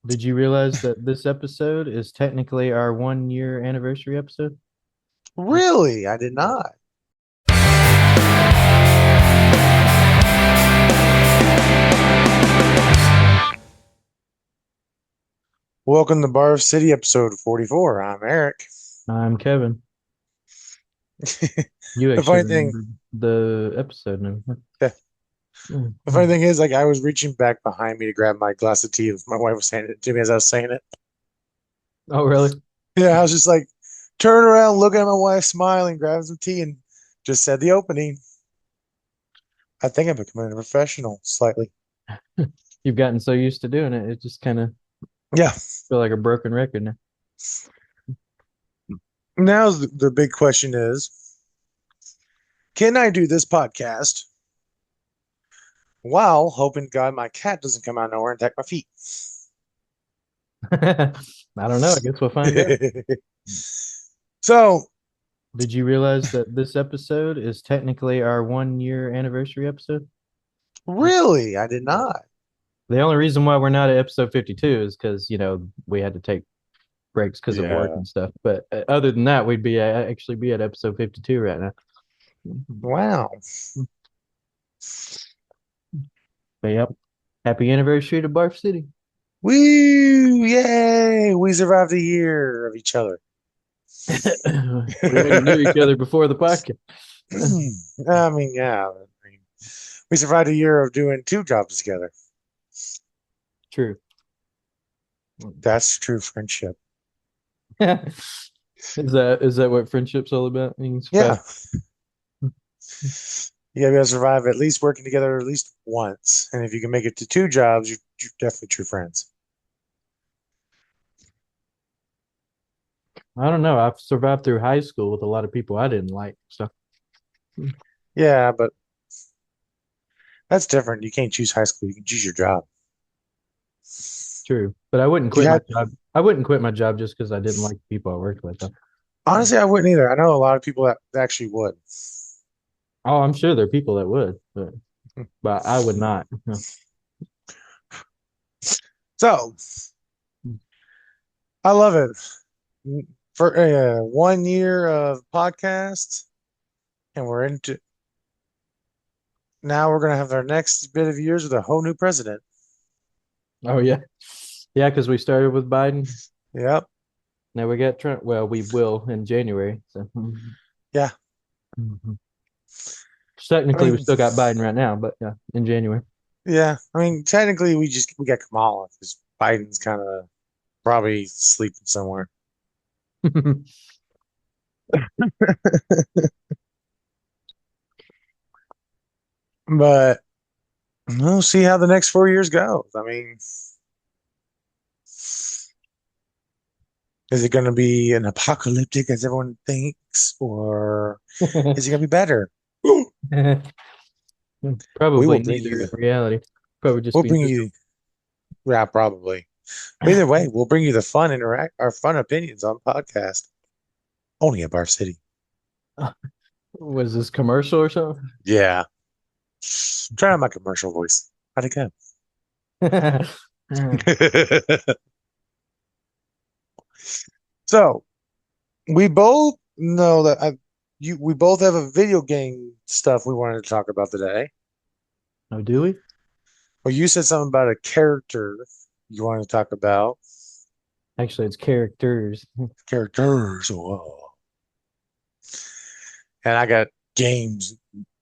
Did you realize that this episode is technically our 1 year anniversary episode? Really? I did not. Welcome to Bar City episode 44. I'm Eric. I'm Kevin. You The actually funny thing, remembered the episode number. the, the funny Mhm. thing is, like, I was reaching back behind me to grab my glass of tea. And my wife was handing it to me as I was saying it. Oh, really? Yeah, I was just like, turn around, looking at my wife, smiling, grabbing some tea, and just said the opening. I think I'm becoming a professional slightly. You've gotten so used to doing it, it just kind of Yeah. feel like a broken record now. Now the big question is, can I do this podcast while hoping to God my cat doesn't come out of nowhere and attack my feet? I don't know. I guess we'll find out. So, Did you realize that this episode is technically our 1 year anniversary episode? really, I did not. The only reason why we're not at episode 52 is because, we had to take breaks because of work Yeah. and stuff. But other than that, we'd actually be at episode 52 right now. Wow. But yep. Happy anniversary to Barf City. Woo! Yay! We survived a year of each other. We already knew each other before the podcast. I mean, yeah. I mean, we survived a year of doing two jobs together. True. That's true friendship. Is that what friendship's all about? You can survive. Yeah. You gotta be able to survive at least working together at least once. And if you can make it to two jobs, you're definitely true friends. I don't know. I've survived through high school with a lot of people I didn't like. So Yeah, but that's different. You can't choose high school. You can choose your job. true. But I wouldn't You quit my had, job. I wouldn't quit my job just because I didn't like the people I worked with. Though. honestly, I wouldn't either. I know a lot of people that actually would. Oh, I'm sure there are people that would, but I would not. So I love it. For 1 year of podcast, and we're into now we're gonna have our next bit of years with a whole new president. Oh yeah, yeah. Because we started with Biden. Yep. Now we got Trump. Well, we will in January. So Yeah. Mhm. I Technically, we mean, still got Biden right now, but yeah, in January. yeah. I mean, technically, we got Kamala because Biden's kind of probably sleeping somewhere. But we'll see how the next 4 years go. I mean, is it going to be an apocalyptic as everyone thinks, or is it going to be better? We Probably will bring neither you in the. reality. Probably just We'll be bring you. Yeah, probably. But either way, we'll bring you the fun interact our fun opinions on podcast only at Bar City. miserable. Was this commercial or something? Yeah. Try out my commercial voice. How'd it go? So we both know that we both have a video game stuff we wanted to talk about today. Oh, do we? Well, you said something about a character you wanted to talk about. Actually, it's characters. Characters. Whoa. And I got games,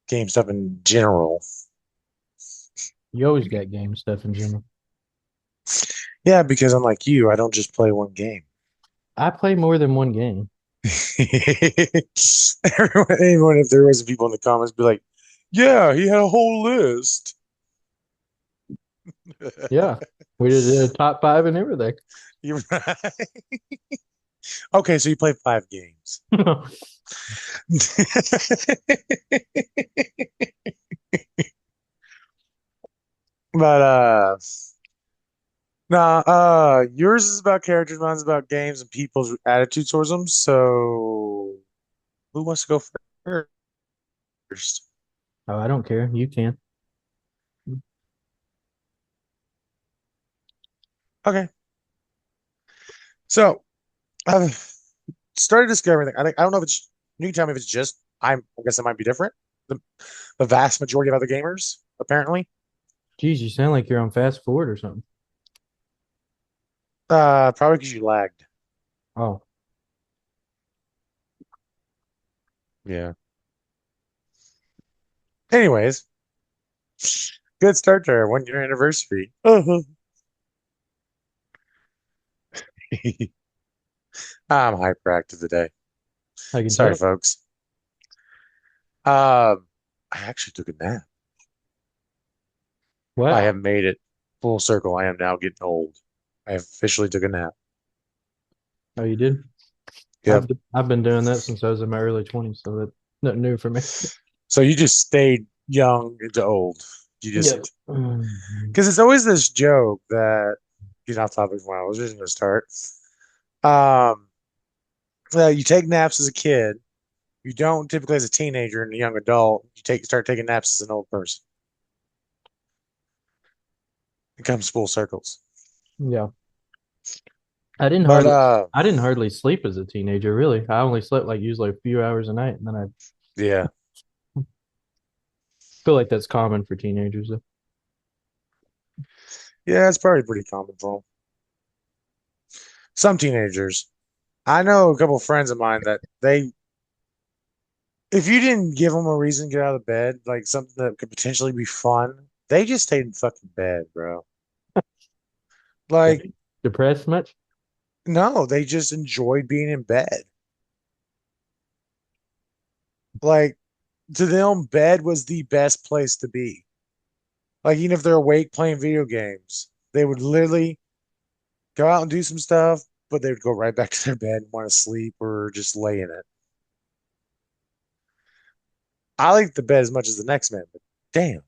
game stuff in general. You always got game stuff in general. Yeah, because unlike you, I don't just play one game. I play more than one game. Anyone, if there was people in the comments, be like, "Yeah, he had a whole list." Yeah, we did a top five and everything. You're right. Okay, so you play 5 games. But nah, yours is about characters, mine's about games and people's attitude towards them. So who wants to go first? Oh, I don't care. You can. Okay. So I've started discovering that I don't know if it's you can tell me if it's just I guess it might be different. The, the vast majority of other gamers, apparently. Geez, you sound like you're on fast forward or something. Probably because you lagged. Oh, Yeah. Anyways, good start to our 1 year anniversary. I'm hyperactive today. I can Sorry, tell. folks. I actually took a nap. I Wow. have made it full circle. I am now getting old. I officially took a nap. Oh, you did? I've Yep. I've been doing that since I was in my early 20s, so that's nothing new for me. So you just stayed young into old. You Yep. just because it's always this joke that get off topic when I was just going to start. Um, you take naps as a kid. You don't typically as a teenager and a young adult. You start taking naps as an old person. It comes full circles. Yeah. I didn't But hardly I didn't hardly sleep as a teenager, really. I only slept like usually a few hours a night, and then I yeah, feel like that's common for teenagers. Though. yeah, it's probably pretty common for them. Some teenagers. I know a couple of friends of mine that if you didn't give them a reason to get out of bed, like something that could potentially be fun, they just stayed in fucking bed, bro. Like, Like, depressed much? no, they just enjoyed being in bed. Like, to them, bed was the best place to be. Like, even if they're awake playing video games, they would literally go out and do some stuff, but they would go right back to their bed and want to sleep or just lay in it. I like the bed as much as the next man, but damn.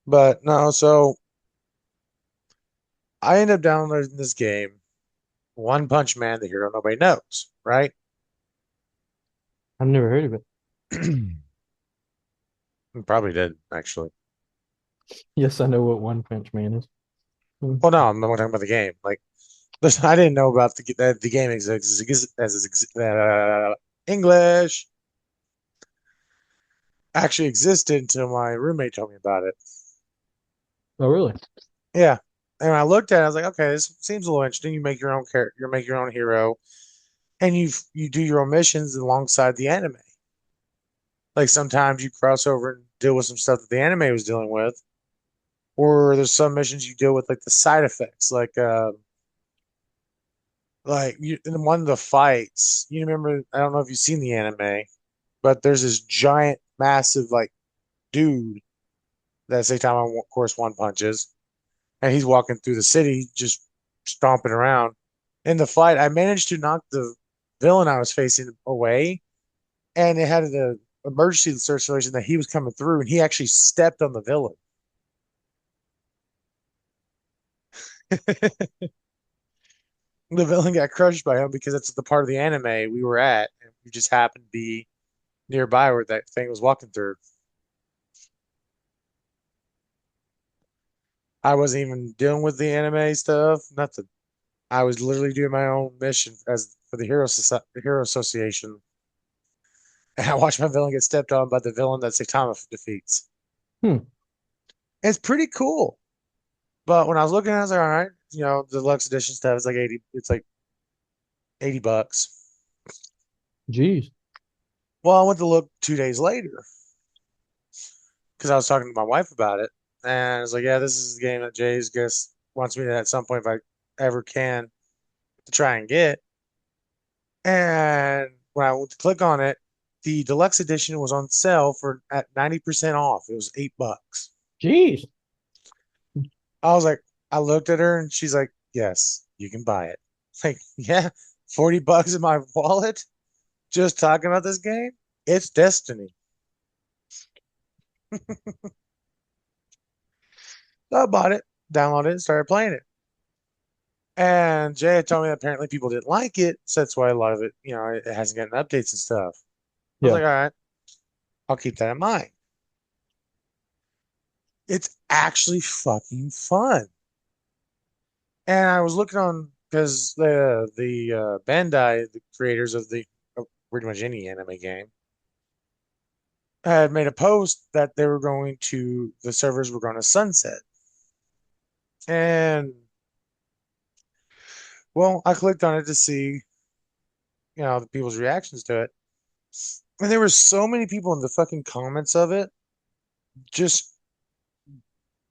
But no, so I end up downloading this game, One Punch Man, the hero nobody knows, right? I've never heard of it. Probably did, actually. Yes, I know what One Punch Man is. Hmm. Well, no, I'm not talking about the game. Like, listen, I didn't know about the game exists English actually existed until my roommate told me about it. Oh, really? Yeah. And when I looked at it, I was like, okay, this seems a little interesting. You make your own character, you make your own hero, and you do your own missions alongside the anime. Like sometimes you cross over and deal with some stuff that the anime was dealing with, or there's some missions you deal with like the side effects, like you in one of the fights. You remember? I don't know if you've seen the anime, but there's this giant, massive like dude that Saitama, of course, one punches, and he's walking through the city just stomping around. In the fight, I managed to knock the villain I was facing away, and it had the emergency situation that he was coming through, and he actually stepped on the villain. The villain got crushed by him because that's the part of the anime we were at, and we just happened to be nearby where that thing was walking through. I wasn't even dealing with the anime stuff, nothing. I was literally doing my own mission as for the Hero Association, and I watched my villain get stepped on by the villain that Saitama defeats. Hmm. It's pretty cool. But when I was looking, I was like, all right, the deluxe edition stuff is like 80. It's like $80. Jeez. Well, I went to look 2 days later because I was talking to my wife about it, and I was like, yeah, this is the game that Jay's guess wants me to at some point if I ever can to try and get. And when I went to click on it, the deluxe edition was on sale for at 90% off. It was $8. Jeez. I was like, I looked at her and she's like, yes, you can buy it. Like, yeah, $40 in my wallet just talking about this game. It's Destiny. So I bought it, downloaded it, started playing it. And Jay had told me that apparently people didn't like it. So that's why a lot of it, it hasn't gotten updates and stuff. I was Yeah. like, all right, I'll keep that in mind. It's actually fucking fun. And I was looking on because the Bandai, the creators of pretty much any anime game, had made a post that the servers were going to sunset. And well, I clicked on it to see, the people's reactions to it. And there were so many people in the fucking comments of it just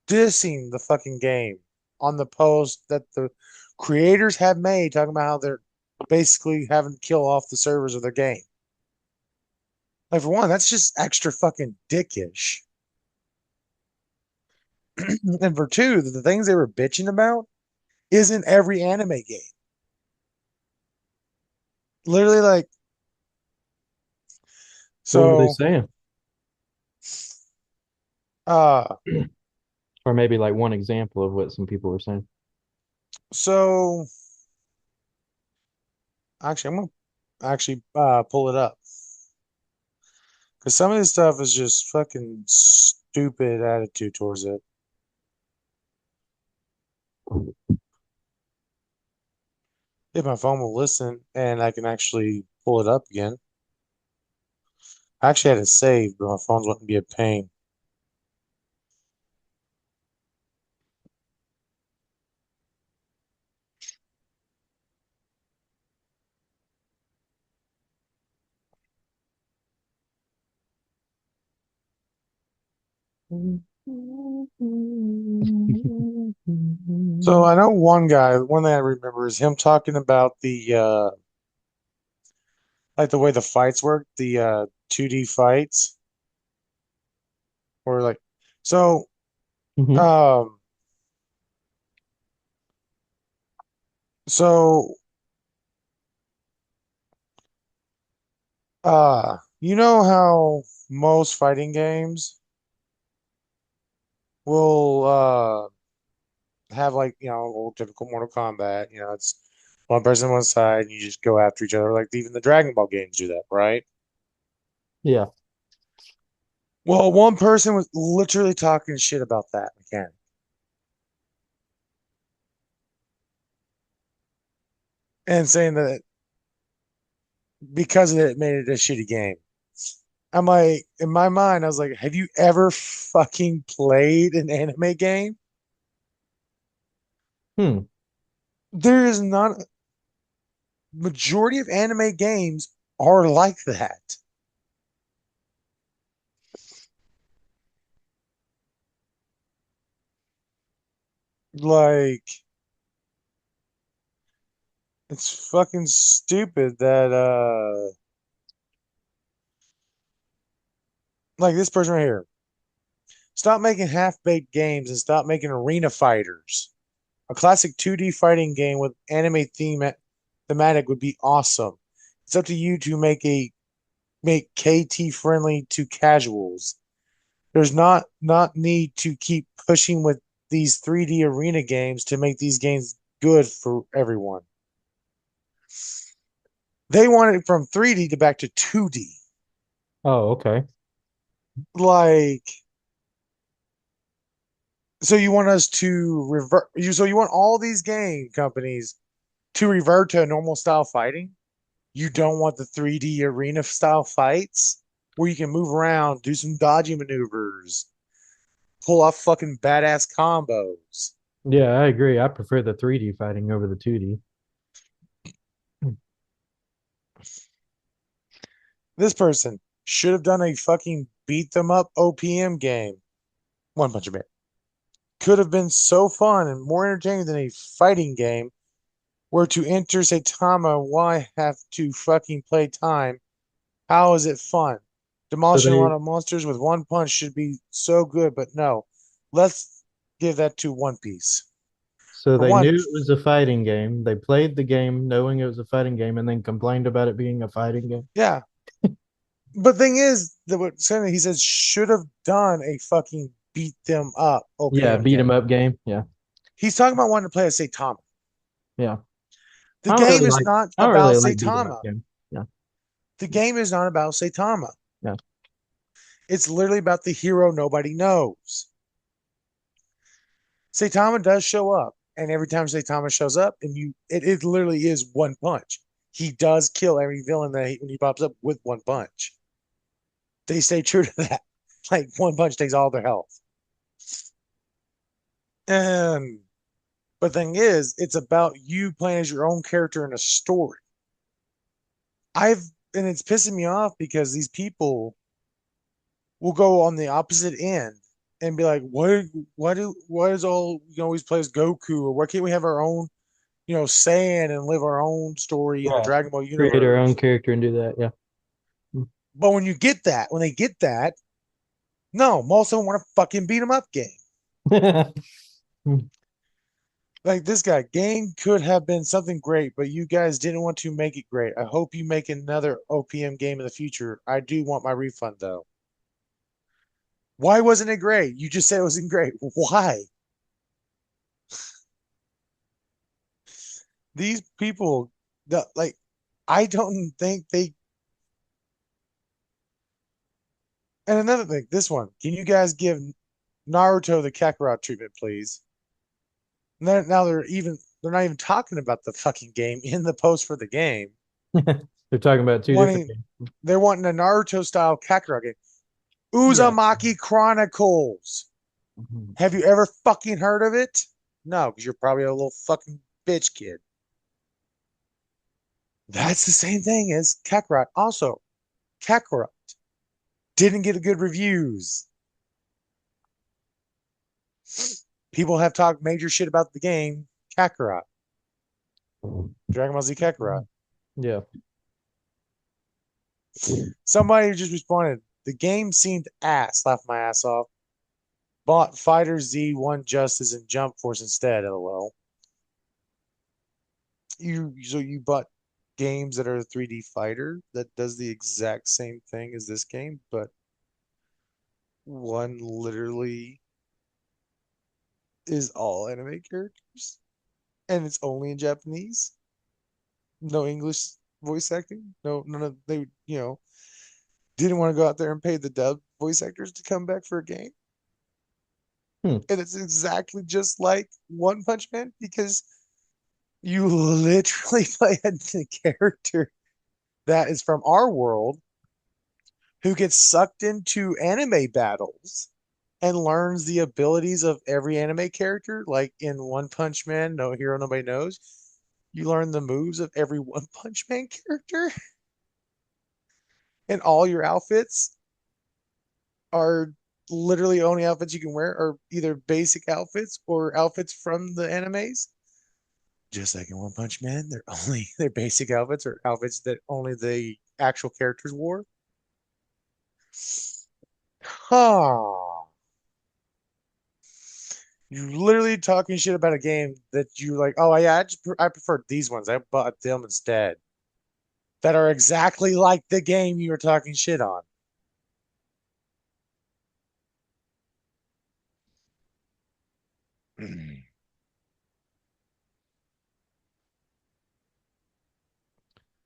dissing the fucking game on the post that the creators have made, talking about how they're basically having to kill off the servers of their game. Like, for one, that's just extra fucking dickish. And for two, the things they were bitching about isn't every anime game. Literally, like, What were they so, saying? uh, Or maybe like one example of what some people were saying. so actually, I'm gonna actually pull it up because some of this stuff is just fucking stupid attitude towards it. If my phone will listen and I can actually pull it up again. I actually had it saved, but my phone's wouldn't be a pain. So I know one guy, one thing I remember is him talking about the like the way the fights work, the 2D fights, or like so Hmm. um so you know how most fighting games will have, like, old typical Mortal Kombat, it's one person on one side and you just go after each other, like even the Dragon Ball games do that, right? Yeah. Well, one person was literally talking shit about that mechanic and saying that because of it, it made it a shitty game. I'm like, in my mind, I was like, have you ever fucking played an anime game? Hmm. There is not, majority of anime games are like that. Like, it's fucking stupid that like this person right here. Stop making half-baked games and stop making arena fighters. A classic 2D fighting game with anime thematic would be awesome. It's up to you to make KT friendly to casuals. There's not need to keep pushing with these 3D arena games to make these games good for everyone. They want it from 3D to back to 2D. Oh, okay. Like, so you want us to revert you so you want all these game companies to revert to a normal style fighting? You don't want the 3D arena style fights where you can move around, do some dodgy maneuvers, pull off fucking badass combos. Yeah, I agree. I prefer the 3D fighting over the 2D. This person should have done a fucking beat them up OPM game. One Punch Man could have been so fun and more entertaining than a fighting game where to enter Saitama, why have to fucking play time? How is it fun? So Demolishing a lot they of monsters with one punch should be so good, but no. Let's give that to One Piece. so For they one, knew it was a fighting game. They played the game knowing it was a fighting game and then complained about it being a fighting game. yeah. But thing is, what he says should have done a fucking beat them up Yeah, OPM beat 'em game. up game. Yeah. He's talking about wanting to play as Saitama. Yeah. The game is not I don't about really like beat 'em up Saitama. game. Yeah. The game is not about Saitama. Yeah. It's literally about the hero nobody knows. Saitama does show up, and every time Saitama shows up, and it literally is one punch. He does kill every villain when he pops up with one punch. They stay true to that. Like one punch takes all their health. And but the thing is, it's about you playing as your own character in a story. I've and it's pissing me off because these people will go on the opposite end and be like, why is all always play as Goku, or why can't we have our own, Saiyan and live our own story in the Right. Dragon Ball Create our own universe? character and do that. Yeah. But when they get that, no, most of them want a fucking beat 'em up game. Like this guy, game could have been something great, but you guys didn't want to make it great. I hope you make another OPM game in the future. I do want my refund though. Why wasn't it great? You just said it wasn't great. Why? These people, like, I don't think they. And another thing, this one, can you guys give Naruto the Kakarot treatment, please? Now they're not even talking about the fucking game in the post for the game. They're talking about two different Wanting games. they're wanting a Naruto style Kakarot game. Yeah. Uzumaki Chronicles. Have you ever fucking heard of it? No, because you're probably a little fucking bitch kid. That's the same thing as Kakarot. Also, Kakarot didn't get good reviews. People have talked major shit about the game Kakarot, Dragon Ball Z Kakarot. Yeah. Somebody just responded, the game seemed ass, laughed my ass off. Bought Fighter Z, One Justice, and Jump Force instead, lol. So you bought games that are a 3D fighter that does the exact same thing as this game, but one literally is all anime characters and it's only in Japanese. No English voice acting. No, none of they, didn't want to go out there and pay the dub voice actors to come back for a game. Hmm. And it's exactly just like One Punch Man because you literally play a character that is from our world who gets sucked into anime battles and learns the abilities of every anime character. Like in One Punch Man, No Hero Nobody Knows, you learn the moves of every One Punch Man character, and all your outfits are literally only outfits you can wear are either basic outfits or outfits from the animes. Just like in One Punch Man, their basic outfits are outfits that only the actual characters wore. Huh. You're literally talking shit about a game that you like. Oh yeah, I prefer these ones. I bought them instead. That are exactly like the game you were talking shit on.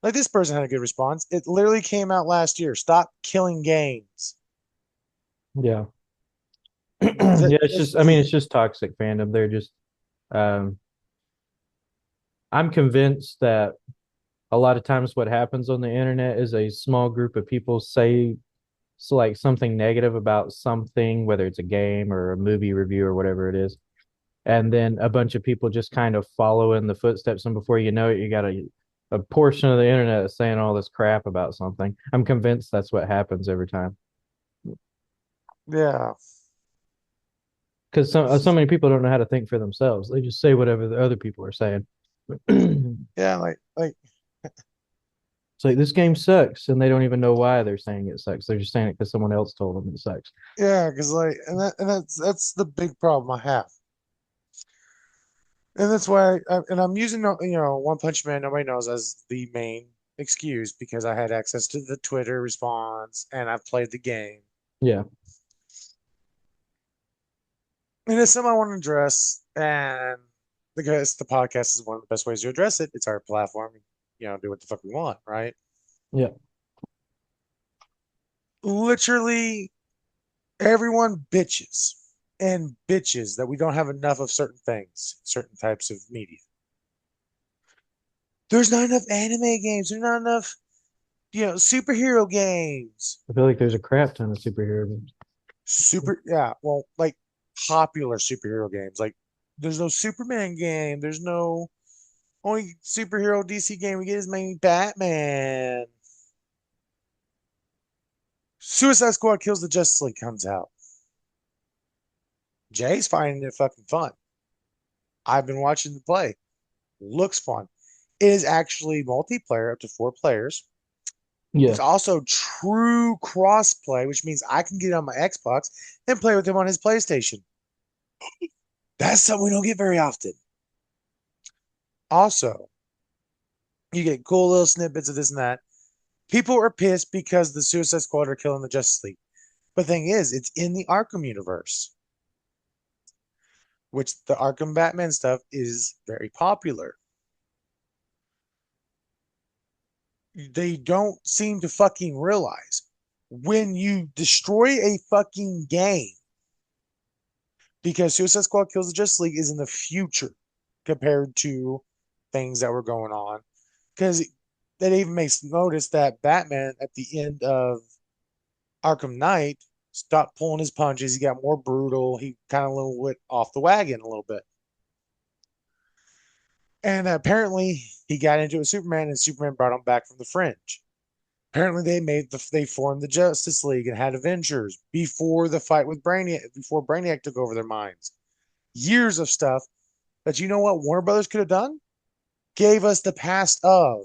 Like this person had a good response. It literally came out last year. Stop killing games. Yeah. That, Yeah, it's that's, just I mean it's just toxic fandom. They're just um I'm convinced that a lot of times what happens on the internet is a small group of people say like something negative about something, whether it's a game or a movie review or whatever it is. And then a bunch of people just kind of follow in the footsteps. And before you know it, you got a portion of the internet saying all this crap about something. I'm convinced that's what happens every time. yeah, Because so many people don't know how to think for themselves. They just say whatever the other people are saying. It's yeah, like like this game sucks, and they don't even know why they're saying it sucks. They're just saying it because someone else told them it sucks. yeah, because that's the big problem I have, and that's why and I'm using One Punch Man. Nobody knows as the main excuse because I had access to the Twitter response and I've played the game. Yeah, And it's something I want to address, and because the podcast is one of the best ways to address it. It's our platform, do what the fuck we want, right? yeah, Literally, everyone bitches, and bitches that we don't have enough of certain things, certain types of media. There's not enough anime games. There's not enough, superhero games. I feel like there's a crap ton of superhero games. Yeah, well, like popular superhero games. Like there's no Superman game. There's no only superhero DC game we get is maybe Batman. Suicide Squad Kills the Justice League comes out. Jay's finding it fucking fun. I've been watching the play. Looks fun. It is actually multiplayer up to 4 players. Yeah. It's also true crossplay, which means I can get it on my Xbox and play with him on his PlayStation. That's something we don't get very often. Also, you get cool little snippets of this and that. People are pissed because the Suicide Squad are killing the Justice League. But the thing is, it's in the Arkham universe, which the Arkham Batman stuff is very popular. They don't seem to fucking realize when you destroy a fucking game, because Suicide Squad Kills the Justice League is in the future compared to things that were going on. Because that even makes notice that Batman at the end of Arkham Knight stopped pulling his punches. He got more brutal. He kind of a little went off the wagon a little bit. And apparently he got into it with Superman, and Superman brought him back from the fringe. Apparently they formed the Justice League and had Avengers before the fight with Brainiac, before Brainiac took over their minds. Years of stuff that you know what Warner Brothers could have done? Gave us the past of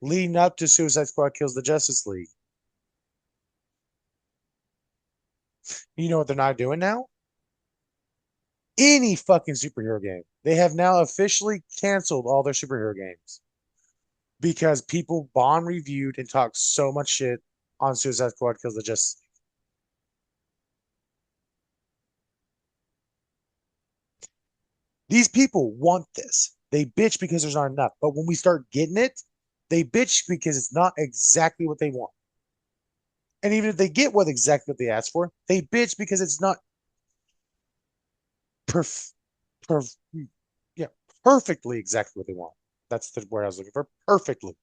leading up to Suicide Squad Kills the Justice League. You know what they're not doing now? Any fucking superhero game. They have now officially canceled all their superhero games because people bond reviewed and talked so much shit on Suicide Squad Kills the Justice League. These people want this. They bitch because there's not enough. But when we start getting it, they bitch because it's not exactly what they want. And even if they get exactly what they asked for, they bitch because it's not perf, perf yeah, perfectly exactly what they want. That's the word I was looking for. Perfectly.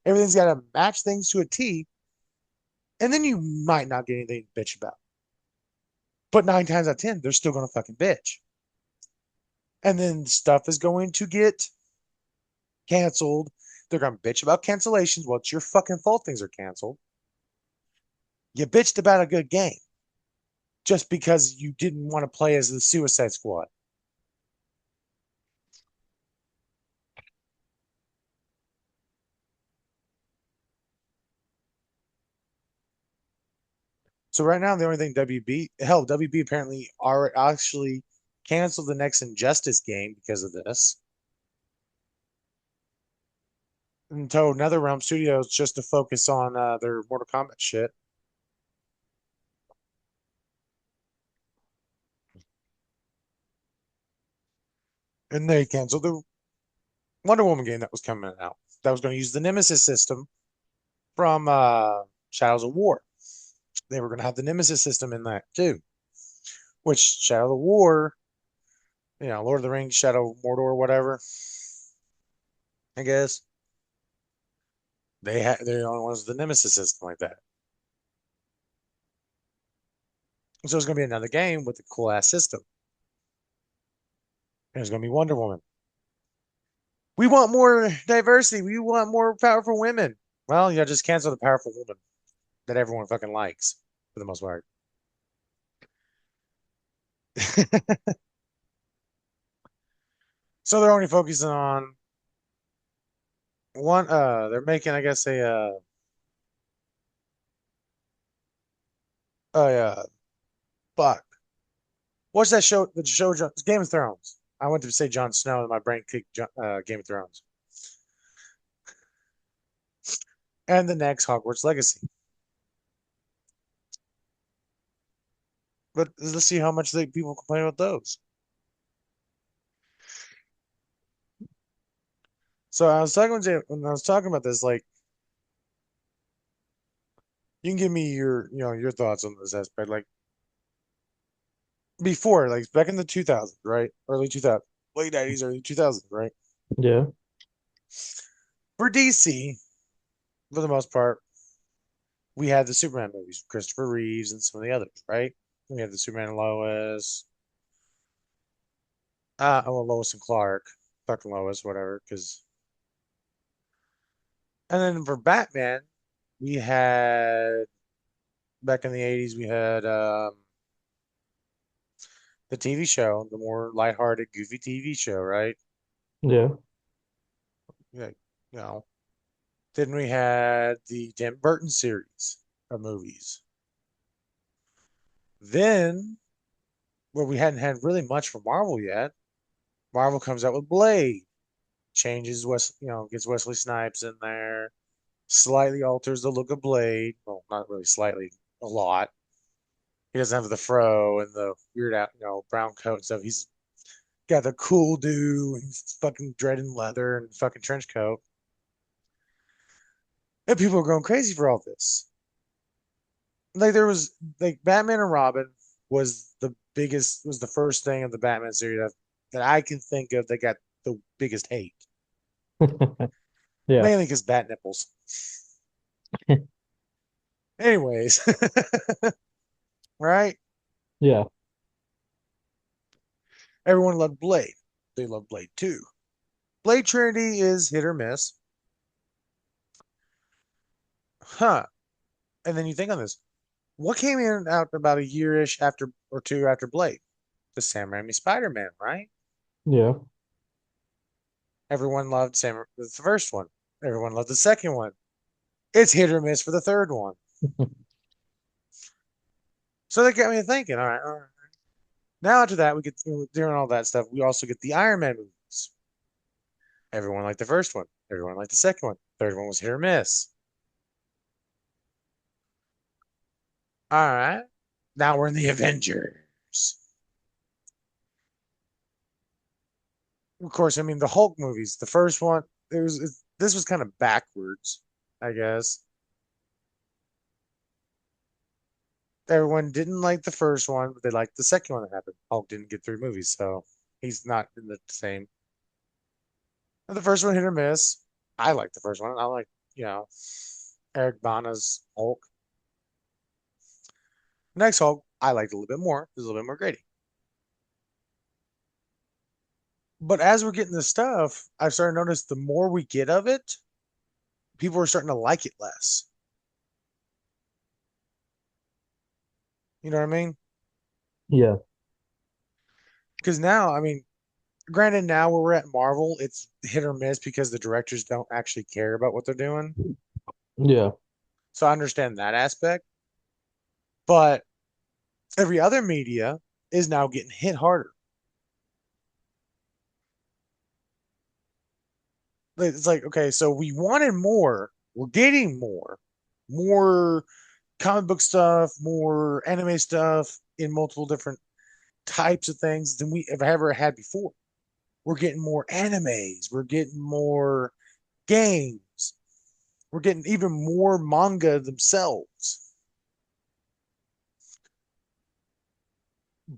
Everything's got to match things to a T, and then you might not get anything to bitch about. But 9 times out of 10, they're still going to fucking bitch. And then stuff is going to get canceled. They're going to bitch about cancellations. Well, it's your fucking fault things are canceled. You bitched about a good game just because you didn't want to play as the Suicide Squad. So right now, the only thing WB apparently are actually canceled the next Injustice game because of this, and told NetherRealm Studios just to focus on their Mortal Kombat shit. And they canceled the Wonder Woman game that was coming out. That was going to use the Nemesis system from Shadows of War. They were going to have the Nemesis system in that too, which Shadow of War, Lord of the Rings, Shadow of Mordor, whatever. I guess they're the only ones with the Nemesis system like that. So it's going to be another game with a cool ass system. And it's going to be Wonder Woman. We want more diversity. We want more powerful women. Well, just cancel the powerful woman that everyone fucking likes for the most part. So they're only focusing on one. They're making, I guess, yeah. Fuck. What's that show? The show Game of Thrones. I went to say Jon Snow, and my brain kicked Game of Thrones. And the next Hogwarts Legacy. But let's see how much people complain about those. So I was talking when I was talking about this, like you can give me your thoughts on this aspect. Like before, like back in the 2000s, right? Early 2000s, late 90s, early 2000s, right? Yeah. For DC, for the most part, we had the Superman movies, Christopher Reeves and some of the others, right? We had the Superman and Lois, well, Lois and Clark, fucking Lois, whatever. Because, and then for Batman, we had back in the 80s, we had the TV show, the more lighthearted, goofy TV show, right? Yeah. Yeah, you know. Then we had the Tim Burton series of movies. Then, well, we hadn't had really much from Marvel yet. Marvel comes out with Blade, changes gets Wesley Snipes in there, slightly alters the look of Blade. Well, not really slightly, a lot. He doesn't have the fro and the weird out, brown coat and stuff. He's got the cool dude and he's fucking dreading leather and fucking trench coat. And people are going crazy for all this. Like there was like Batman and Robin was the first thing of the Batman series that I can think of that got the biggest hate. Yeah. Mainly because bat nipples. Anyways, right? Yeah. Everyone loved Blade. They love Blade too. Blade Trinity is hit or miss. Huh. And then you think on this. What came in out about a year-ish after or two after Blade? The Sam Raimi Spider-Man, right? Yeah. Everyone loved the first one. Everyone loved the second one. It's hit or miss for the third one. So that got me thinking, all right, all right. Now after that, we get during all that stuff, we also get the Iron Man movies. Everyone liked the first one. Everyone liked the second one. Third one was hit or miss. All right. Now we're in the Avengers. Of course, I mean the Hulk movies. The first one, this was kind of backwards, I guess. Everyone didn't like the first one, but they liked the second one that happened. Hulk didn't get three movies, so he's not in the same. And the first one hit or miss. I like the first one. I like, you know, Eric Bana's Hulk. Next Hulk, I liked a little bit more. It was a little bit more gritty. But as we're getting this stuff, I've started to notice the more we get of it, people are starting to like it less. You know what I mean? Yeah. Because now, I mean, granted, now where we're at Marvel, it's hit or miss because the directors don't actually care about what they're doing. Yeah. So I understand that aspect. But every other media is now getting hit harder. It's like, okay, so we wanted more, we're getting more comic book stuff, more anime stuff in multiple different types of things than we have ever had before. We're getting more animes, we're getting more games, we're getting even more manga themselves.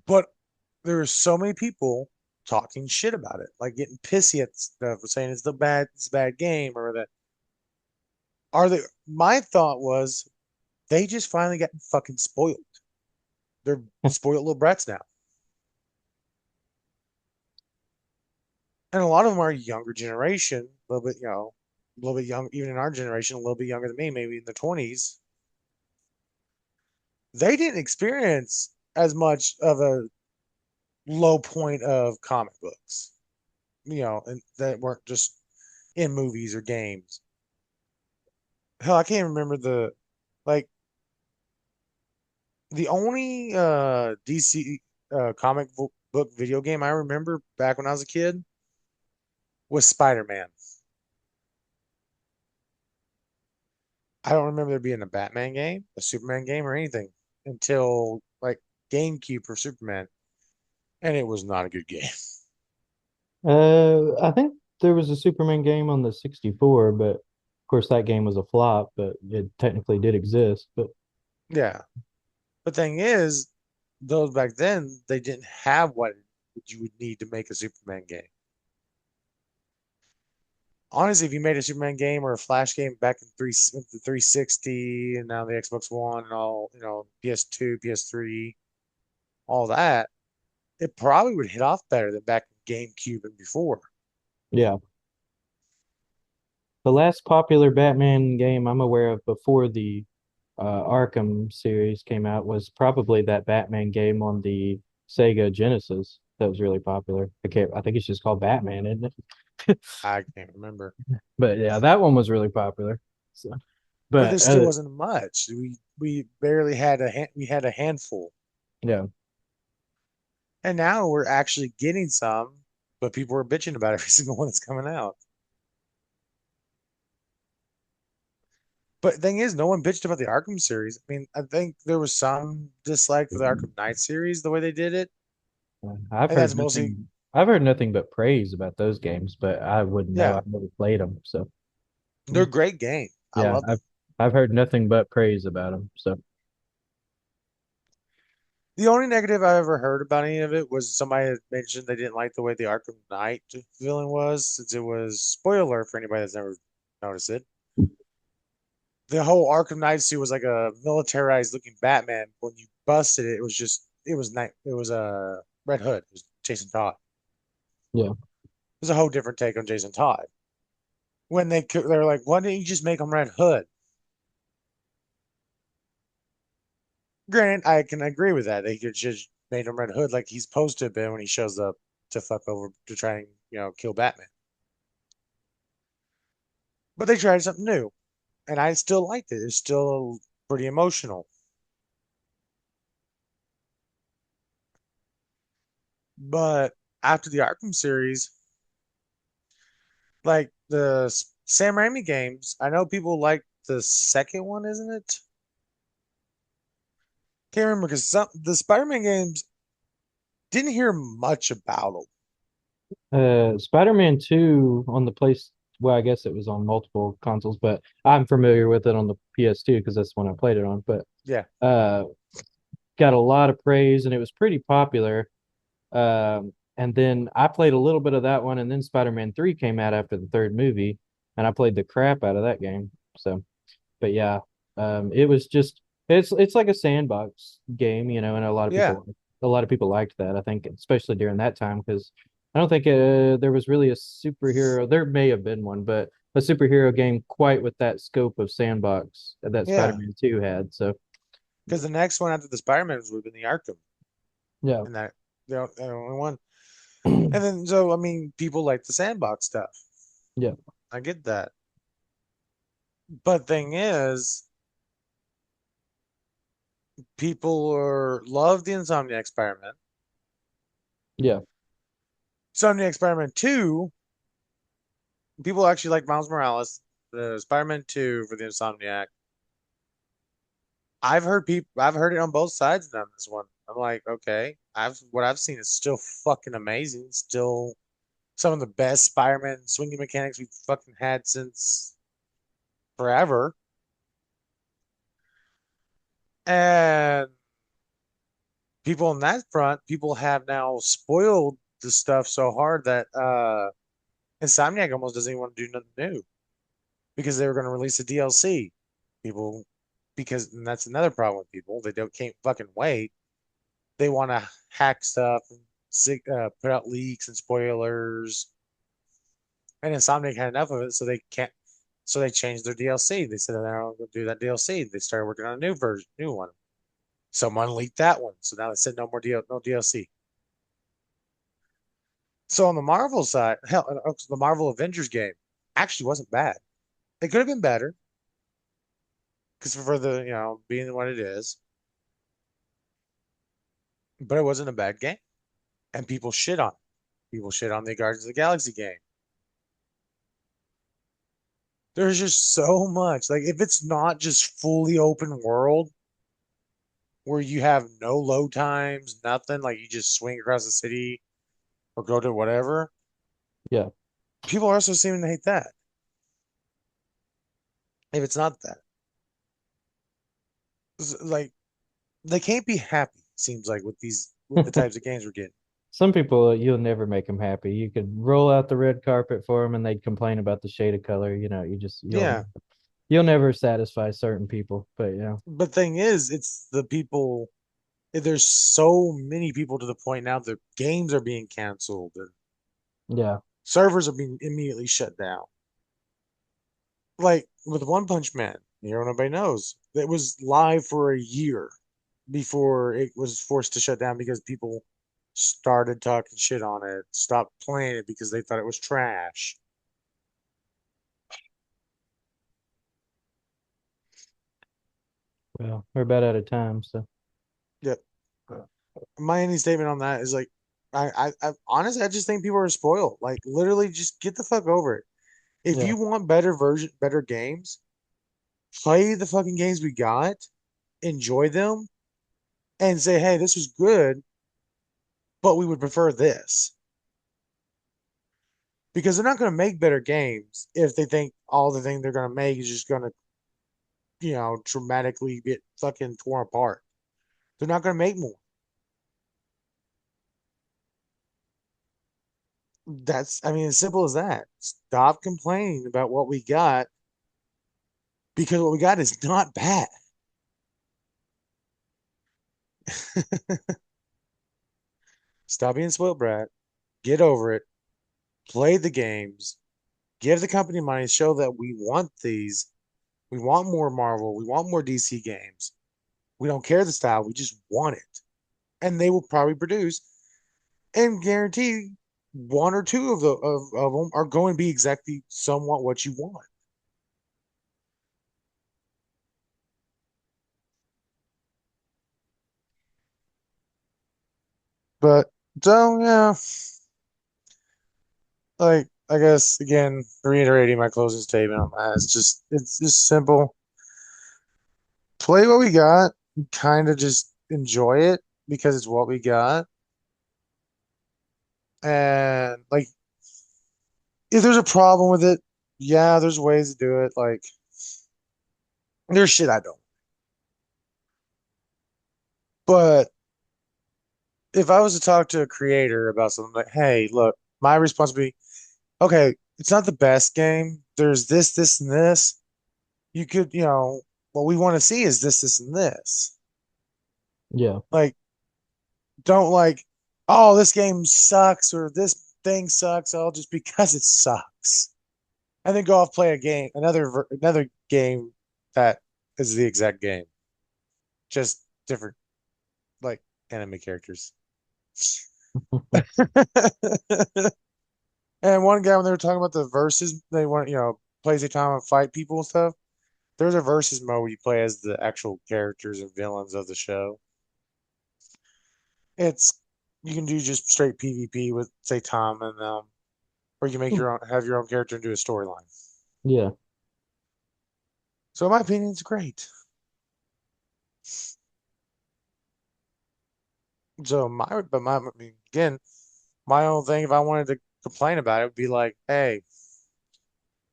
But there are so many people talking shit about it, like getting pissy at stuff, saying it's a bad game, or that are they. My thought was they just finally got fucking spoiled. They're spoiled little brats now, and a lot of them are younger generation, a little bit, a little bit young, even in our generation, a little bit younger than me, maybe in the 20s. They didn't experience as much of a low point of comic books, and that weren't just in movies or games. Hell, I can't remember like the only DC book video game I remember back when I was a kid was Spider-Man. I don't remember there being a Batman game, a Superman game, or anything until like GameCube for Superman, and it was not a good game. I think there was a Superman game on the 64, but of course that game was a flop, but it technically did exist. But Yeah. The thing is, those back then they didn't have what you would need to make a Superman game. Honestly, if you made a Superman game or a Flash game back in the 360 and now the Xbox One and all, PS2, PS3, all that, it probably would hit off better than back in GameCube and before. Yeah. The last popular Batman game I'm aware of before the Arkham series came out was probably that Batman game on the Sega Genesis that was really popular. I think it's just called Batman, isn't it? I can't remember, But yeah, that one was really popular. So, but there but still wasn't much. We barely had we had a handful, yeah, and now we're actually getting some, but people are bitching about every single one that's coming out. But the thing is, no one bitched about the Arkham series. I mean, I think there was some dislike for the Arkham Knight series, the way they did it. I've And heard that's mostly, nothing. I've heard nothing but praise about those games, but I wouldn't know. yeah, I've never played them, so they're a great game. I yeah, love them. I've heard nothing but praise about them. So The only negative I ever heard about any of it was somebody had mentioned they didn't like the way the Arkham Knight villain was, since it was spoiler for anybody that's never noticed it. The whole Arkham Knight suit was like a militarized looking Batman. When you busted it, it was just it was a Red Hood. It was Jason Todd. yeah, It was a whole different take on Jason Todd. When they were like, why didn't you just make him Red Hood? Granted, I can agree with that. They could just made him Red Hood like he's supposed to have been when he shows up to fuck over to try and kill Batman. But they tried something new, and I still liked it. It's still pretty emotional. But after the Arkham series, like the Sam Raimi games, I know people like the second one, isn't it? Can't remember because the Spider-Man games didn't hear much about them. Spider-Man 2 on the place. Well, I guess it was on multiple consoles, but I'm familiar with it on the PS2 because that's when I played it on. But Yeah, uh, got a lot of praise and it was pretty popular. And then I played a little bit of that one, and then Spider-Man 3 came out after the third movie, and I played the crap out of that game. So, but yeah, it was just it's like a sandbox game, and yeah, a lot of people liked that. I think especially during that time because I don't think there was really a superhero. There may have been one, but a superhero game quite with that scope of sandbox that yeah. Spider-Man 2 had. So, Because the next one after the Spider-Man would have been the Arkham, yeah, and that the only one. And then I mean, people like the sandbox stuff. yeah, I get that. But thing is, people love the Insomniac experiment. yeah. Insomniac experiment 2, people actually like Miles Morales. The Spider-Man 2 for the Insomniac. I've heard it on both sides on this one. I'm like, okay, what I've seen is still fucking amazing. Still some of the best Spider-Man swinging mechanics we've fucking had since forever. And people on that front, people have now spoiled the stuff so hard that Insomniac almost doesn't even want to do nothing new because they were going to release a DLC. People, because and that's another problem with people. They don't can't fucking wait. They want to hack stuff and put out leaks and spoilers. And Insomniac had enough of it, so they can't. So they changed their DLC. They said they're not going to do that DLC. They started working on a new version, new one. Someone leaked that one, so now they said no DLC. So on the Marvel side, hell, the Marvel Avengers game actually wasn't bad. It could have been better because for the being what it is, but it wasn't a bad game. And people shit on it. People shit on the Guardians of the Galaxy game. There's just so much. Like if it's not just fully open world where you have no load times, nothing, like you just swing across the city or go to whatever, Yeah. people are also seeming to hate that. If it's not that, like they can't be happy. seems like with the types of games we're getting. Some people, you'll never make them happy. You could roll out the red carpet for them and they'd complain about the shade of color. Yeah. You'll never satisfy certain people. But yeah, But thing is, it's the people. There's so many people to the point now that games are being canceled and yeah, servers are being immediately shut down. Like with One Punch Man, nobody knows. It was live for a year before it was forced to shut down because people started talking shit on it, stopped playing it because they thought it was trash. well, we're about out of time. So Yep. My only statement on that is like, I honestly, I just think people are spoiled. Like, literally, just get the fuck over it. If yeah, you want better games, play the fucking games we got, enjoy them, and say, hey, this was good, but we would prefer this. Because they're not going to make better games if they think all the thing they're going to make is just going to, dramatically get fucking torn apart. They're not going to make more. I mean, as simple as that. Stop complaining about what we got because what we got is not bad. Stop being spoiled brat. Get over it. Play the games. Give the company money. Show that we want these. We want more Marvel. We want more DC games. We don't care the style. We just want it. And they will probably produce and guarantee one or two of them are going to be exactly somewhat what you want. But so yeah, like I guess again, reiterating my closing statement on that, it's just simple. Play what we got, kind of just enjoy it because it's what we got. And like if there's a problem with it, yeah, there's ways to do it. Like there's shit I don't. But if I was to talk to a creator about something like, hey, look, my responsibility, okay, it's not the best game. There's this, this, and this. You could, what we want to see is this, this, and this. yeah. Like, don't like, oh, this game sucks or this thing sucks all just because it sucks. And then go off play a game, another game that is the exact game, just different like anime characters. And one guy when they were talking about the verses, they want plays a time and fight people and stuff. There's a versus mode where you play as the actual characters and villains of the show. It's you can do just straight PvP with say Tom and or you can make have your own character and do a storyline. Yeah. So in my opinion, it's great. So I mean, again, my own thing. If I wanted to complain about it, would be like, hey,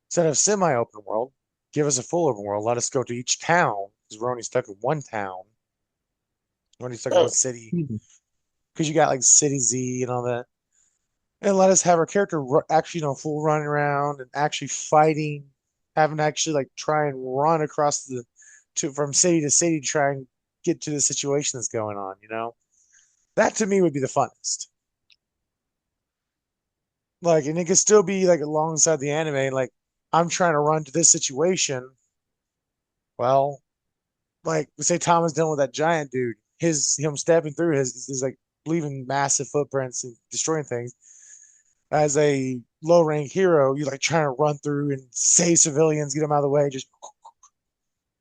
instead of semi-open world, give us a full open world. Let us go to each town because we're only stuck in one town. We're only stuck in one city Excuse me. because you got like City Z and all that. And let us have our character actually, full running around and actually fighting, having to actually like try and run across from city to city to try and get to the situation that's going on. That to me would be the funnest. Like, and it could still be like alongside the anime. Like, I'm trying to run to this situation. Well, like say Thomas dealing with that giant dude, him stepping through his like leaving massive footprints and destroying things. As a low rank hero, you like trying to run through and save civilians, get them out of the way. Just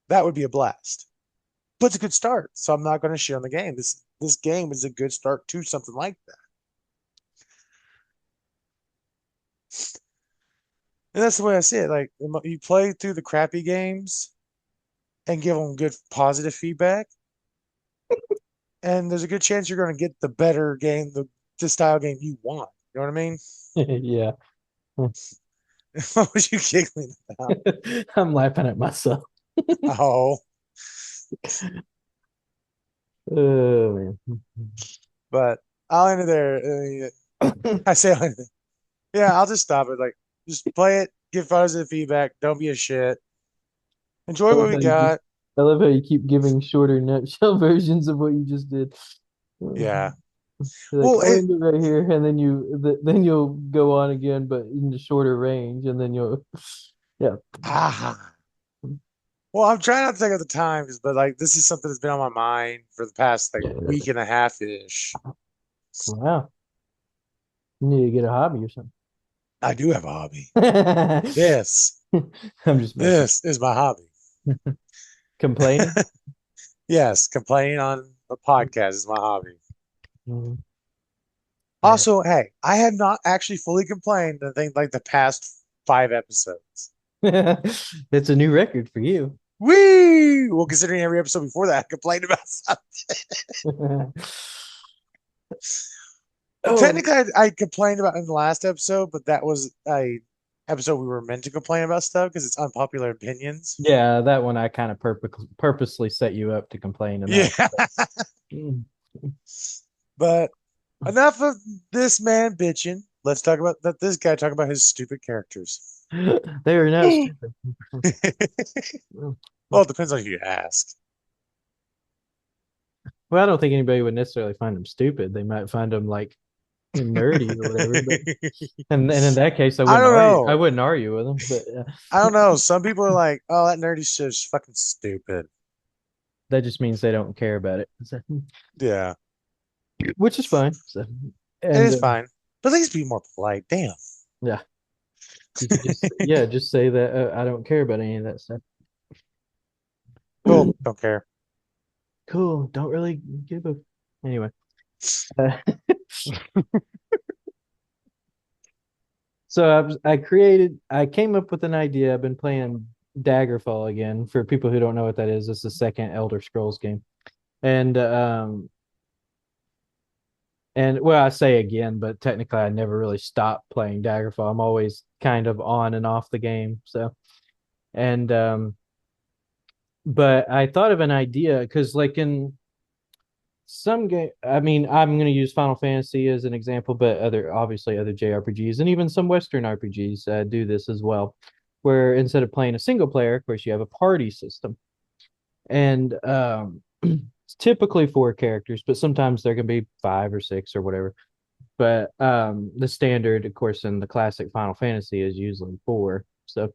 that would be a blast. But it's a good start, so I'm not going to shit on the game. This game is a good start to something like that, and that's the way I see it. Like you play through the crappy games and give them good positive feedback, and there's a good chance you're going to get the better game, the style game you want. You know what I mean? Yeah. What was you giggling about? I'm laughing at myself. Oh, Oh But I'll end it there. man. I say, yeah, I'll just stop it. Like, just play it, give positive feedback. Don't be a shit. I Enjoy what love we how you just got. I love how you keep giving shorter nutshell versions of what you just did. Yeah. You're like, Well, I'll end it right here, and then then you'll go on again, but in the shorter range, and then you'll, yeah, ah, well, I'm trying not to take up the time, but like this is something that's been on my mind for the past like week yeah. and a half ish. Wow, you need to get a hobby or something. I do have a hobby. I'm This, just messing. this is my hobby. Complaining. Yes, complaining on a podcast is my hobby. Mhm. Yeah. Also, hey, I have not actually fully complained, I think, like the past 5 episodes. It's a new record for you. Whee! Well, considering every episode before that, I complained about something. Well, Oh, technically, I complained about in the last episode, but that was a episode we were meant to complain about stuff because it's unpopular opinions. yeah, that one I kind of purposely set you up to complain in Yeah, that. Mm. but enough of this man bitching. Let's talk about that. This guy talk about his stupid characters. They are not Well, stupid. it depends on who you ask. Well, I don't think anybody would necessarily find them stupid. They might find them like nerdy or whatever. But and in that case, I don't I know. wouldn't argue with them. But I don't know. Some people are like, "Oh, that nerdy shit is fucking stupid." that just means they don't care about it. So, Yeah, which is fine. So, it and is fine, but at least be more polite. Damn. yeah, you could just yeah, just say that I don't care about any of that stuff. Cool. Don't care. Cool. Don't really give a anyway. Uh, so I came up with an idea. I've been playing Daggerfall again. For people who don't know what that is, it's the second Elder Scrolls game. And and well, I say again, but technically I never really stopped playing Daggerfall. I'm always kind of on and off the game. So and but I thought of an idea because like in some game, I mean, I'm going to use Final Fantasy as an example, but other obviously other JRPGs and even some Western RPGs do this as well, where instead of playing a single player, of course, you have a party system, and it's typically four characters, but sometimes there can be five or six or whatever. But the standard, of course, in the classic Final Fantasy is usually four. So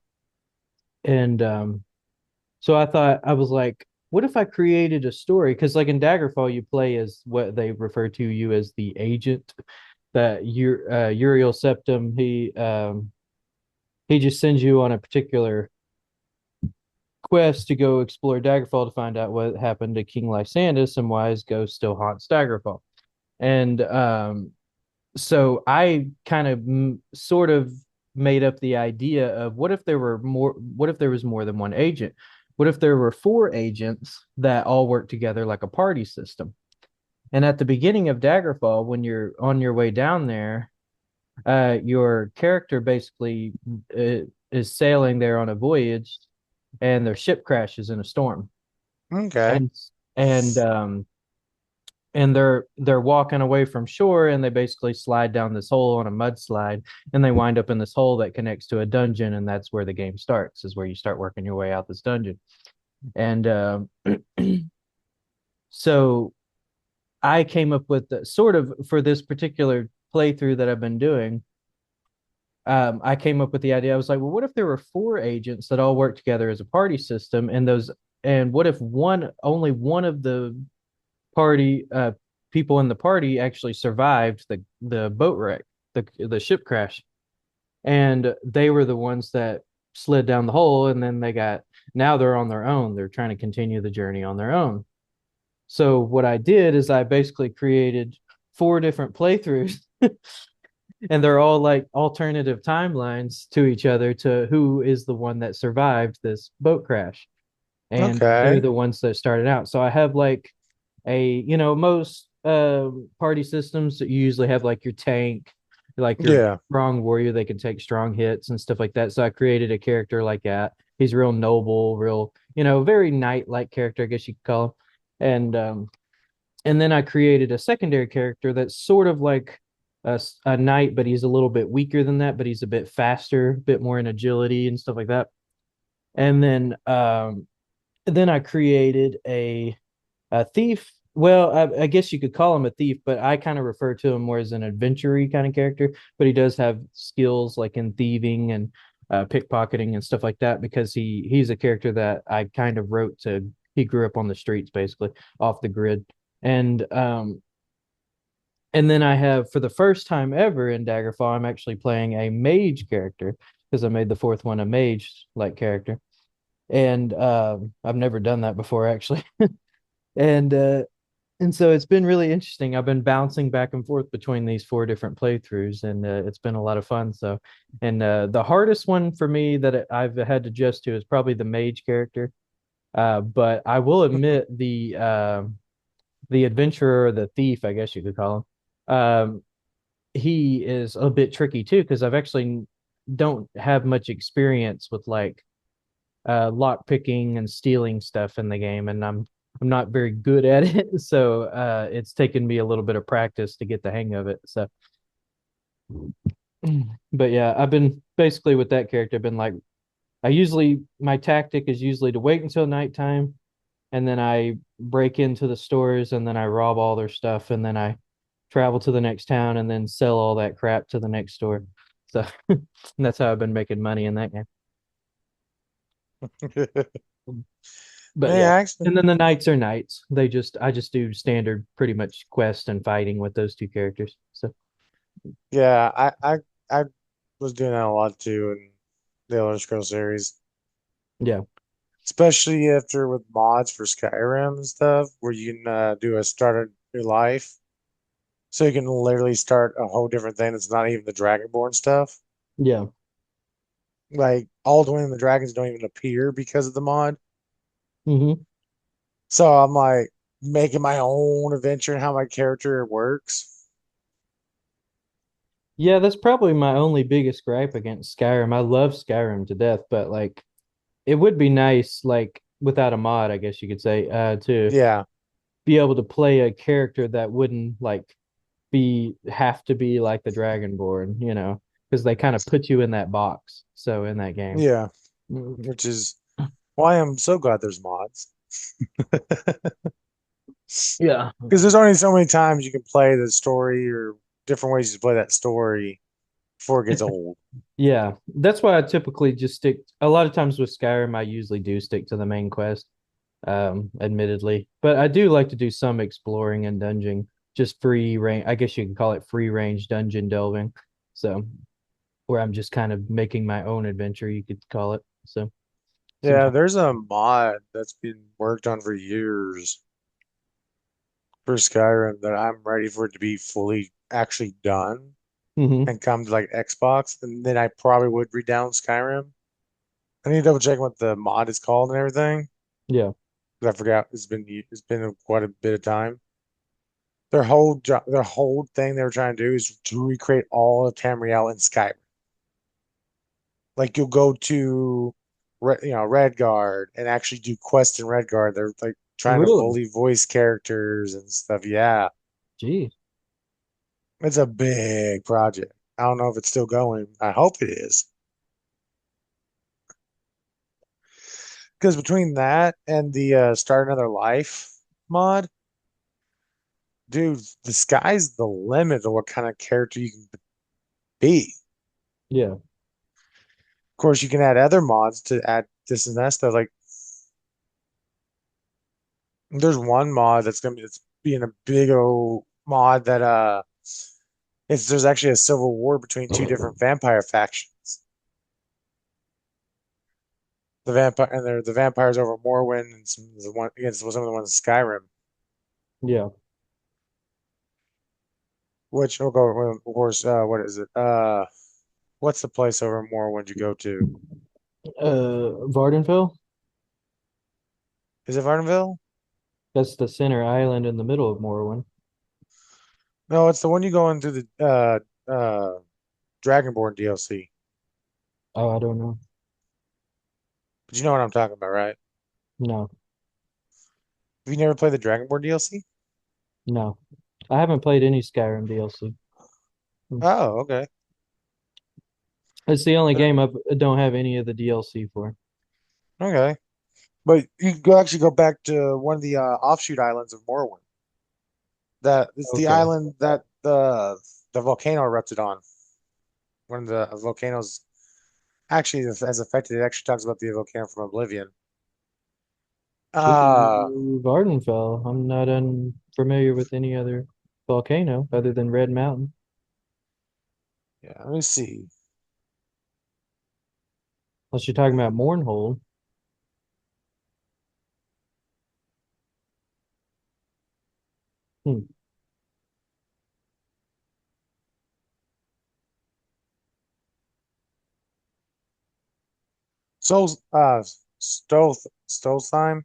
and so I thought I was like, what if I created a story? Because like in Daggerfall, you play as what they refer to you as the agent. That Uriel Septim, he just sends you on a particular quest to go explore Daggerfall to find out what happened to King Lysandus and why his ghost still haunts Daggerfall. And so I kind of sort of made up the idea of what if there was more than one agent? What if there were four agents that all work together like a party system? And at the beginning of Daggerfall, when you're on your way down there, your character basically is sailing there on a voyage, and their ship crashes in a storm, Okay. and and um, and they're walking away from shore and they basically slide down this hole on a mudslide and they wind up in this hole that connects to a dungeon and that's where the game starts is where you start working your way out this dungeon and so I came up with sort of for this particular playthrough that I've been doing. I came up with the idea. I was like, well, what if there were four agents that all work together as a party system and what if only one of the party people in the party actually survived the boat wreck, the ship crash, and they were the ones that slid down the hole, and then now they're on their own. They're trying to continue the journey on their own. So what I did is I basically created four different playthroughs, and they're all like alternative timelines to each other to who is the one that survived this boat crash and they're Okay. the ones that started out. So I have like most party systems that you usually have like your tank, like your Yeah. strong warrior, they can take strong hits and stuff like that. So I created a character like that. He's real noble, real, very knight like character, I guess you could call him. And And then I created a secondary character that's sort of like a knight, but he's a little bit weaker than that, but he's a bit faster, a bit more in agility and stuff like that. And then I created a thief. Well, I guess you could call him a thief, but I kind of refer to him more as an adventure kind of character. But he does have skills like in thieving and pickpocketing and stuff like that because he's a character that I kind of wrote to. He grew up on the streets, basically off the grid, and and then I have for the first time ever in Daggerfall, I'm actually playing a mage character because I made the fourth one a mage like character, and I've never done that before actually, and uh, and so it's been really interesting. I've been bouncing back and forth between these four different playthroughs, and it's been a lot of fun. So, and the hardest one for me that I've had to adjust to is probably the mage character. But I will admit the adventurer, or the thief, I guess you could call him. He is a bit tricky too because I've actually don't have much experience with like lock picking and stealing stuff in the game, and I'm not very good at it. So it's taken me a little bit of practice to get the hang of it. So, but yeah, I've been basically with that character. I've been like, I usually my tactic is usually to wait until nighttime, and then I break into the stores, and then I rob all their stuff, and then I travel to the next town, and then sell all that crap to the next store. So that's how I've been making money in that game. But Man, yeah. actually, And then the knights are knights. I just do standard pretty much quest and fighting with those two characters. So yeah, I was doing that a lot too in the Elder Scrolls series, yeah. especially after with mods for Skyrim and stuff, where you can do a start a new life, so you can literally start a whole different thing that's not even the Dragonborn stuff. Yeah. Like Alduin and the dragons don't even appear because of the mod. Hmm. So I'm like making my own adventure and how my character works. Yeah, that's probably my only biggest gripe against Skyrim. I love Skyrim to death, but like it would be nice, like without a mod, I guess you could say, to Yeah, be able to play a character that wouldn't like be have to be like the Dragonborn, because they kind of put you in that box. So in that game. yeah, Mm. which is why I'm so glad there's mods. Yeah. Because there's only so many times you can play the story or different ways to play that story before it gets old. Yeah, that's why I typically just stick. A lot of times with Skyrim, I usually do stick to the main quest, admittedly. But I do like to do some exploring and dungeoning, just free range. I guess you can call it free range dungeon delving. So, where I'm just kind of making my own adventure, you could call it. So, Yeah, sometimes. there's a mod that's been worked on for years for Skyrim that I'm ready for it to be fully actually done Hmm. and come to like Xbox, and then I probably would redownload Skyrim. I need to double check what the mod is called and everything. Yeah, 'Cause I forgot it's been quite a bit of time. Their whole thing they were trying to do is to recreate all of Tamriel in Skyrim. Like you'll go to Redguard and actually do quests in Redguard. They're like trying to really. fully voice characters and stuff. Yeah, Geez. it's a big project. I don't know if it's still going. I hope it is. Because between that and the Start Another Life mod, dude, the sky's the limit of what kind of character you can be. Yeah, Of course, you can add other mods to add this and that stuff. Like there's one mod it's being a big old mod that there's actually a civil war between two different vampire factions. The vampires over Morrowind and some of the one against some of the ones in Skyrim. yeah. Which will go of course what is it? What's the place over in Morrowind you go to? Vardenfell. Is it Vardenville? That's the center island in the middle of Morrowind. No, it's the one you go into the Dragonborn DLC. Oh, I don't know. But you know what I'm talking about, right? No. Have you never played the Dragonborn DLC? No, I haven't played any Skyrim DLC. Oh, okay. It's the only Uh, game I don't have any of the DLC for. Okay. But you go actually go back to one of the offshoot islands of Morrowind. That it's the Okay. island that the volcano erupted on. One of the volcanoes actually has affected. It actually talks about the volcano from Oblivion. Uh Ooh, Vardenfell. I'm not unfamiliar with any other volcano other than Red Mountain. yeah, let me see. Unless you're talking about Mournhold. Hmm. Souls Stoltheim. Solstheim.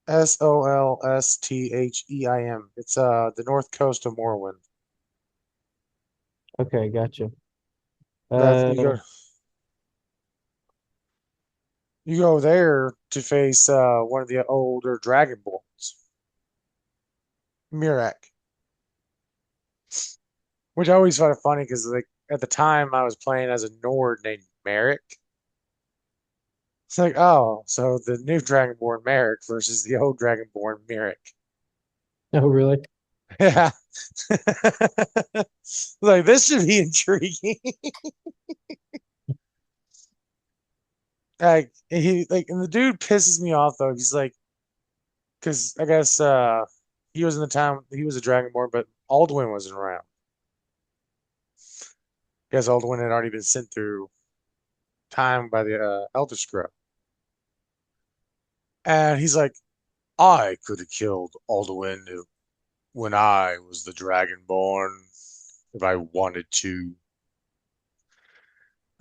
It's the north coast of Morrowind. Okay, gotcha. That Uh, you go there to face one of the older dragonborns, Mirak, which I always found it funny because like at the time I was playing as a Nord named Merrick. It's like, oh, so the new dragonborn Merrick versus the old dragonborn Mirak. oh, really? Yeah. Like this should be intriguing. And the dude pisses me off though. He's like, because I guess he was in the time he was a Dragonborn, but Alduin wasn't around. I guess Alduin had already been sent through time by the Elder Scroll. And he's like, I could have killed Alduin when I was the Dragonborn if I wanted to.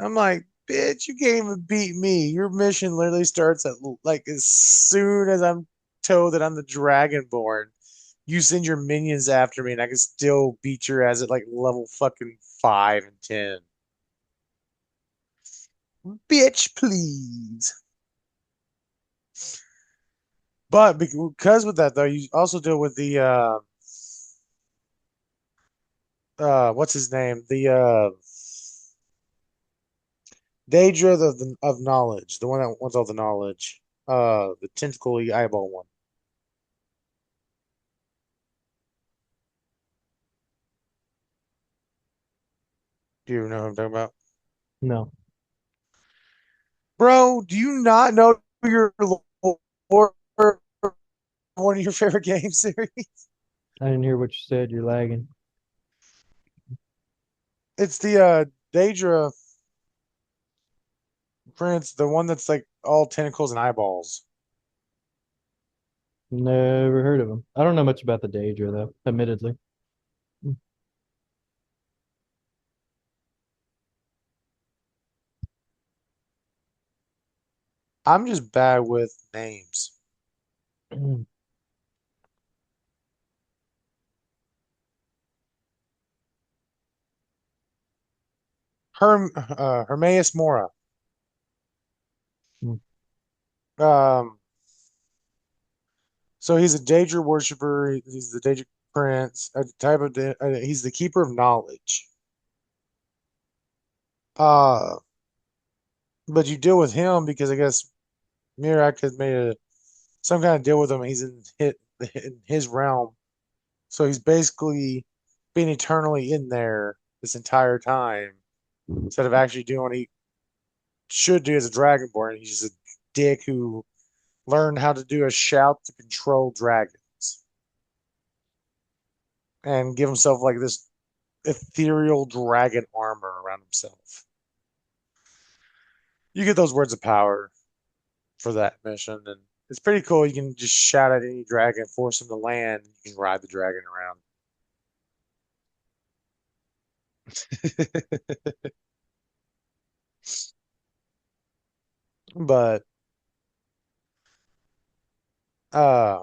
I'm like, bitch, you can't even beat me. Your mission literally starts at like as soon as I'm told that I'm the Dragonborn. You send your minions after me, and I can still beat your ass at like level fucking 5 and 10. Bitch, please. But because with that though, you also deal with the what's his name? The Daedra of knowledge, the one that wants all the knowledge. The tentacly eyeball one. Do you know what I'm talking about? No, Bro, do you not know your lore of one of your favorite game series? I didn't hear what you said. You're lagging. It's the Daedra prince, the one that's like all tentacles and eyeballs. Never heard of him. I don't know much about the Daedra though, admittedly. I'm just bad with names. Hermaeus Mora. Um, so he's a Daedra worshiper. He's the Daedra prince, a type of. He's the keeper of knowledge. Uh, but you deal with him because I guess Mirak has made some kind of deal with him. He's in his realm, so he's basically been eternally in there this entire time instead of actually doing what he should do as a dragonborn. He's just a dick who learned how to do a shout to control dragons and give himself like this ethereal dragon armor around himself. You get those words of power for that mission, and it's pretty cool. You can just shout at any dragon, force him to land, and you can ride the dragon around. But uh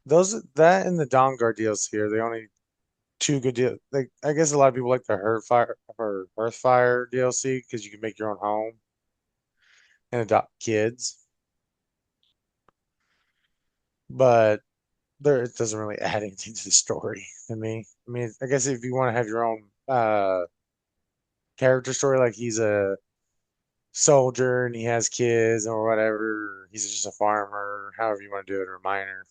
those that and the Dawnguard deals here, the only two good deals. Like I guess a lot of people like the Earthfire DLC because you can make your own home and adopt kids. but there it doesn't really add anything to the story to me. I mean, I guess if you want to have your own character story, like he's a soldier and he has kids or whatever, he's just a farmer, however you want to do it, or a miner.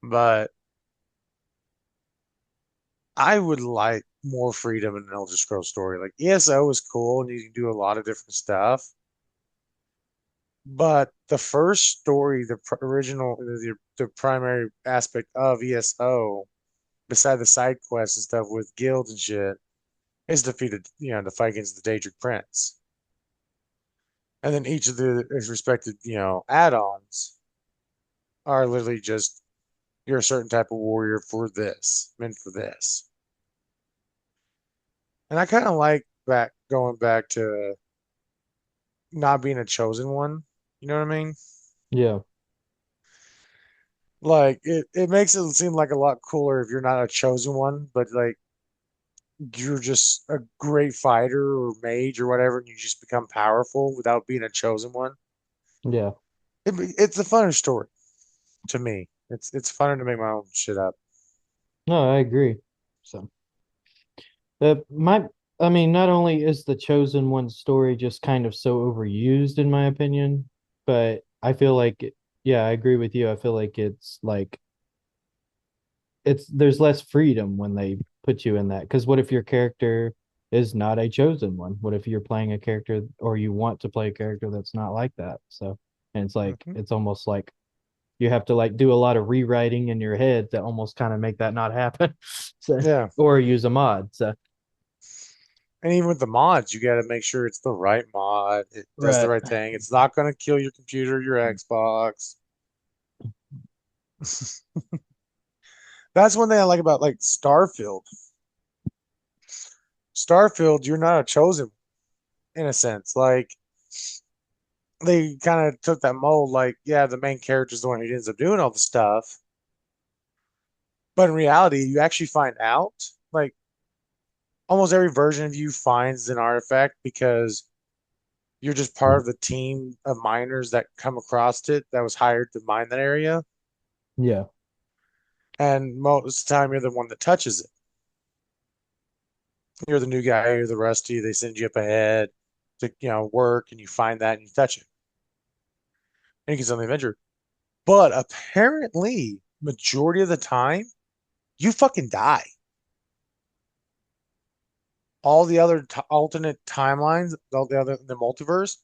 But I would like more freedom in an Elder Scrolls story. Like ESO is cool and you can do a lot of different stuff. But the first story, original, the primary aspect of ESO, beside the side quests and stuff with guilds and shit, is defeated, the fight against the Daedric Prince. And then each of the respected, add-ons are literally just you're a certain type of warrior for this, meant for this. And I kind of like going back to not being a chosen one. You know what I mean? Yeah. Like it makes it seem like a lot cooler if you're not a chosen one, but like you're just a great fighter or mage or whatever, and you just become powerful without being a chosen one. Yeah. It's a funner story to me. It's funner to make my own shit up. No, I agree. So, my, I mean, not only is the chosen one story just kind of so overused in my opinion, but I feel like, yeah, I agree with you. I feel like there's less freedom when they put you in that. Because what if your character is not a chosen one? What if you're playing a character or you want to play a character that's not like that? So, and it's like, Hmm. it's almost like you have to like do a lot of rewriting in your head to almost kind of make that not happen. So, Yeah. or use a mod. So, And even with the mods, you got to make sure it's the right mod. It does the right. right thing. It's not going to kill your computer, your Xbox. That's one thing I like about like Starfield. Starfield, you're not a chosen in a sense. Like they kind of took that mold. Like, yeah, the main character is the one who ends up doing all the stuff, but in reality, you actually find out like almost every version of you finds an artifact because you're just part of the team of miners that come across it that was hired to mine that area. Yeah. And most of the time, you're the one that touches it. You're the new guy, you're the rusty. They send you up ahead to work, and you find that and you touch it, and you can suddenly venture. But apparently, majority of the time, you fucking die. All the other alternate timelines, all the multiverse,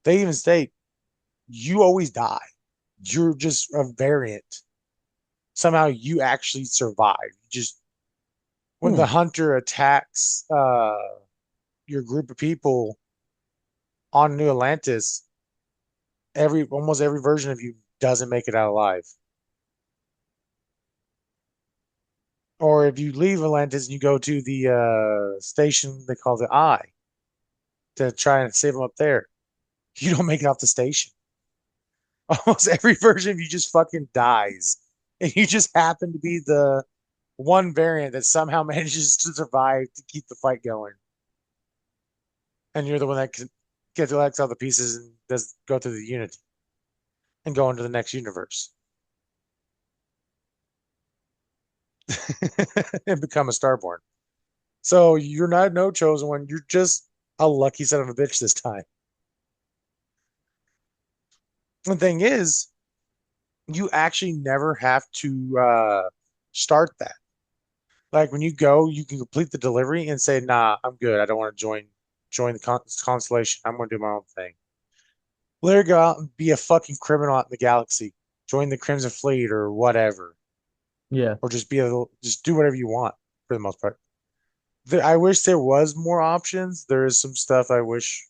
they even state you always die. You're just a variant. Somehow you actually survive. Just when the Hmm. hunter attacks your group of people on New Atlantis, every almost every version of you doesn't make it out alive. Or if you leave Atlantis and you go to the station they call the Eye to try and save them up there, you don't make it off the station. Almost every version of you just fucking dies, and you just happen to be the one variant that somehow manages to survive to keep the fight going. And you're the one that can get to X all the pieces and does go through the Unity and go into the next universe and become a Starborn. So you're not no chosen one. You're just a lucky son of a bitch this time. The thing is, you actually never have to start that. Like when you go, you can complete the delivery and say, "Nah, I'm good. I don't want to join the constellation. I'm going to do my own thing." Let her go out and be a fucking criminal out in the galaxy. Join the Crimson Fleet or whatever, Yeah. or just do whatever you want for the most part. I wish there was more options. There is some stuff I wish,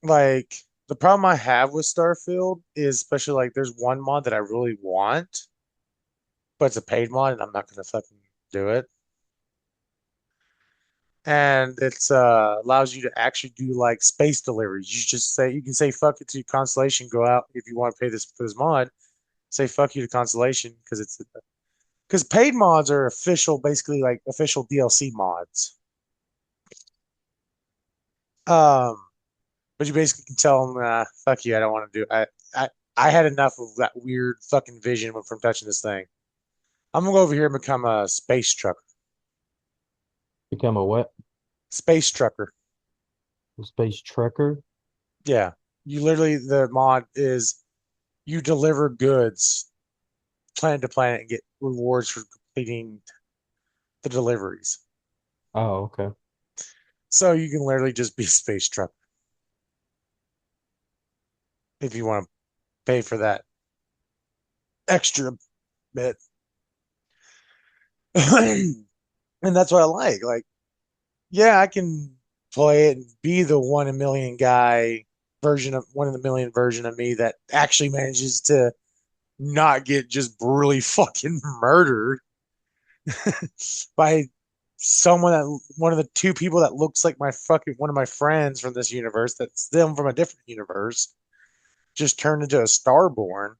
like the problem I have with Starfield is especially like there's one mod that I really want, but it's a paid mod and I'm not gonna fucking do it. And it's allows you to actually do like space deliveries. You can say fuck it to Constellation, go out if you want to pay this for this mod. Say fuck you to Constellation because paid mods are official, basically like official DLC mods. Um, but you basically can tell them, fuck you, I don't want to do. I I had enough of that weird fucking vision from touching this thing. I'm gonna go over here and become a space trucker. Become a what? Space trucker. A space trucker? Yeah. You literally, the mod is you deliver goods planet to planet and get rewards for completing the deliveries. Oh, okay. So you can literally just be a space trucker if you want to pay for that extra bit. And that's what I like. Like, yeah, I can play it and be the 1 in a million guy version of 1 in a million version of me that actually manages to not get just brutally fucking murdered by someone that one of the two people that looks like my fucking one of my friends from this universe that's them from a different universe just turned into a starborn.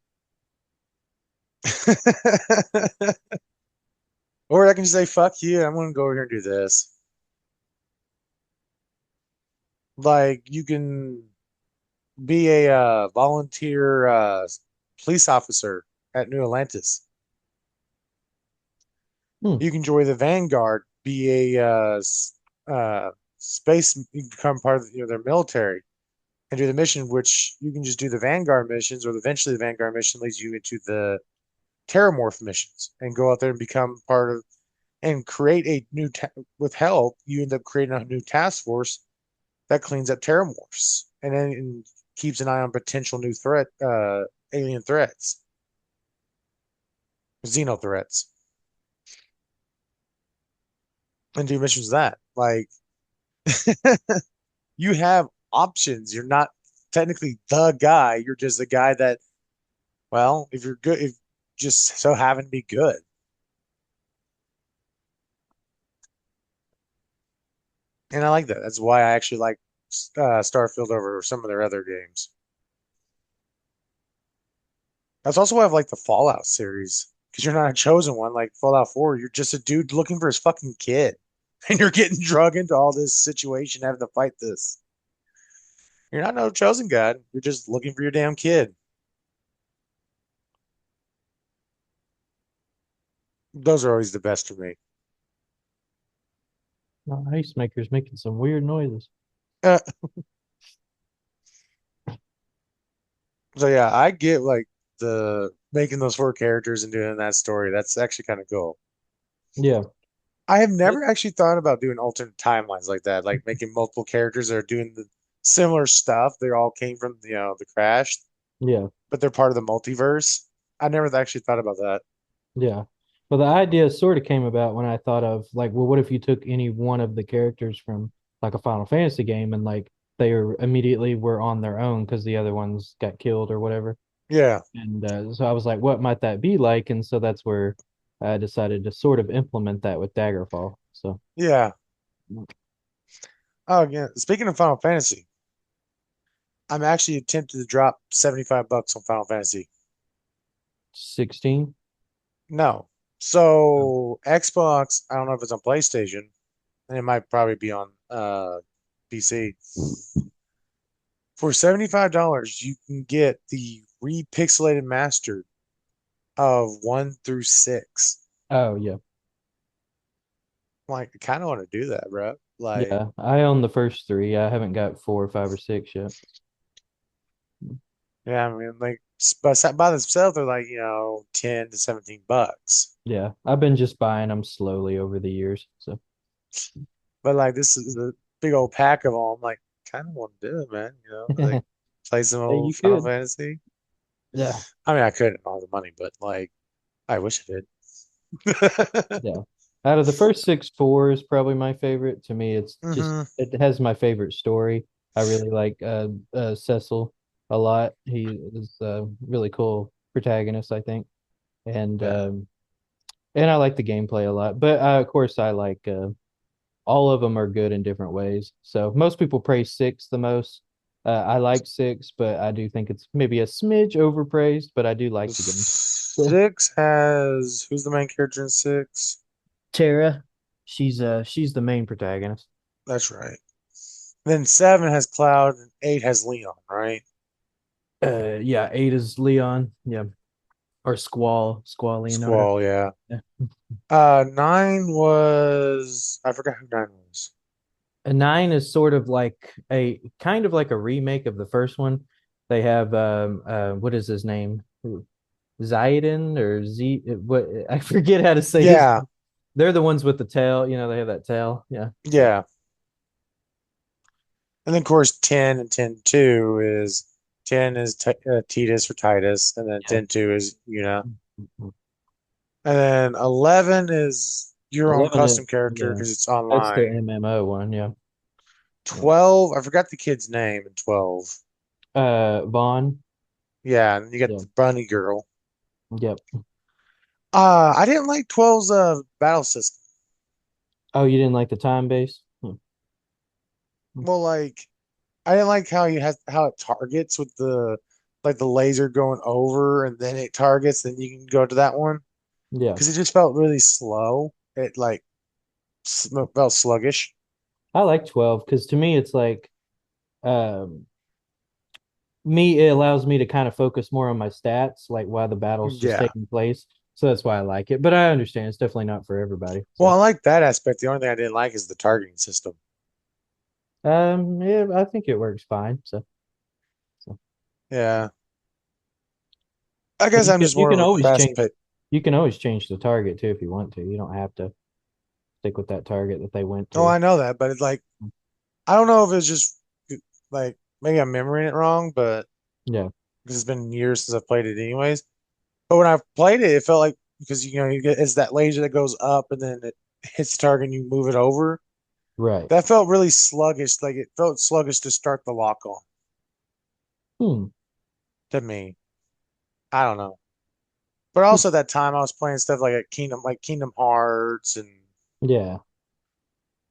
Or I can just say fuck you, I'm gonna go over here and do this. Like you can be a volunteer police officer at New Atlantis. Hmm. You can join the Vanguard, be a space, you can become part of their military and do the mission, which you can just do the Vanguard missions, or eventually the Vanguard mission leads you into the Terramorph missions and go out there and become part of and create a new with help. You end up creating a new task force that cleans up Terramorphs and then keeps an eye on potential new alien threats, Xeno threats, and do missions of that. Like you have options. You're not technically the guy. You're just the guy that, well, if you're good, if just so happen to be good. And I like that. That's why I actually like Starfield over some of their other games. That's also why I like the Fallout series because you're not a chosen one like Fallout 4. You're just a dude looking for his fucking kid, and you're getting drug into all this situation, having to fight this. You're not no chosen god. You're just looking for your damn kid. Those are always the best for me. Oh, ice maker's making some weird noises. Uh, so yeah, I get like the making those four characters and doing that story. That's actually kind of cool. Yeah. I have It- never actually thought about doing alternate timelines like that, like making multiple characters that are doing the similar stuff. They all came from the crash, yeah. but they're part of the multiverse. I never actually thought about that. Yeah. Well, the idea sort of came about when I thought of like, well, what if you took any one of the characters from like a Final Fantasy game and like they are immediately were on their own because the other ones got killed or whatever. Yeah, And so I was like, what might that be like? And so that's where I decided to sort of implement that with Daggerfall. So yeah. Oh, yeah. Speaking of Final Fantasy, I'm actually tempted to drop $75 on Final Fantasy. 16. No. Oh, So Xbox, I don't know if it's on PlayStation, and it might probably be on PC. For $75, you can get the repixelated master of 1 through 6. oh yeah. Like, I kind of want to do that, bro. Like, Yeah. I own the first three. I haven't got four, five, or six yet. yeah, I mean, like, by themselves, they're like, 10 to $17. Yeah. I've been just buying them slowly over the years. So But like, this is a big old pack of them. Like, kind of want to do it, man. Like, yeah, play some you old Final could. Fantasy. Yeah. I mean, I couldn't all the money, but like, I wish I did. Yeah. Out of the first six, four is probably my favorite. To me, it's just Hmm. it has my favorite story. I really like Cecil a lot. He is a really cool protagonist, I think. And Yeah. and I like the gameplay a lot. But of course I like all of them are good in different ways. So most people praise six the most. I like six, but I do think it's maybe a smidge overpraised, but I do like the game. Six has who's the main character in six? Tara, she's the main protagonist. That's right. Then seven has Cloud and eight has Leon, right? Yeah, eight is Leon. Yeah, or Squall Leonardo. Squall, yeah. Yeah. Nine was I forgot who nine was. A nine is sort of like a kind of like a remake of the first one. They have what is his name? Zayden or Z what I forget how to say his Yeah, name. They're the ones with the tail, they have that tail. Yeah. So yeah. And then of course 10 and 10-2 is 10 is Titus or Titus, and then yeah. 10-2 is and then 11 is your own 11 custom is character yeah. because it's That's the online. MMO one, yeah. Yeah. 12, I forgot the kid's name in 12. Vaughn. Yeah, and you got Yeah. the bunny girl. Yep. I didn't like 12's battle system. Oh, you didn't like the time base? Well, like I didn't like how it targets with the like the laser going over and then it targets, then you can go to that one Yeah. because it just felt really slow. It like felt sluggish. I like 12 because to me it's like um it allows me to kind of focus more on my stats, like while the battle's just Yeah. taking place. So that's why I like it. But I understand it's definitely not for everybody. Well, So I like that aspect. The only thing I didn't like is the targeting system. yeah, I think it works fine. So Yeah. I and guess I'm just you more can of a always fast change pit. the target too if you want to. You don't have to stick with that target that they went Oh, to. I know that, but it's like I don't know if it's just like maybe I'm remembering it wrong, but Yeah. because it's been years since I've played it anyways. But when I played it, it felt like because you get it's that laser that goes up and then it hits the target and you move it over. Right. That felt really sluggish. Like it felt sluggish to start the lock on Hmm. to me. I don't know. But also that time I was playing stuff like Kingdom Hearts and Yeah.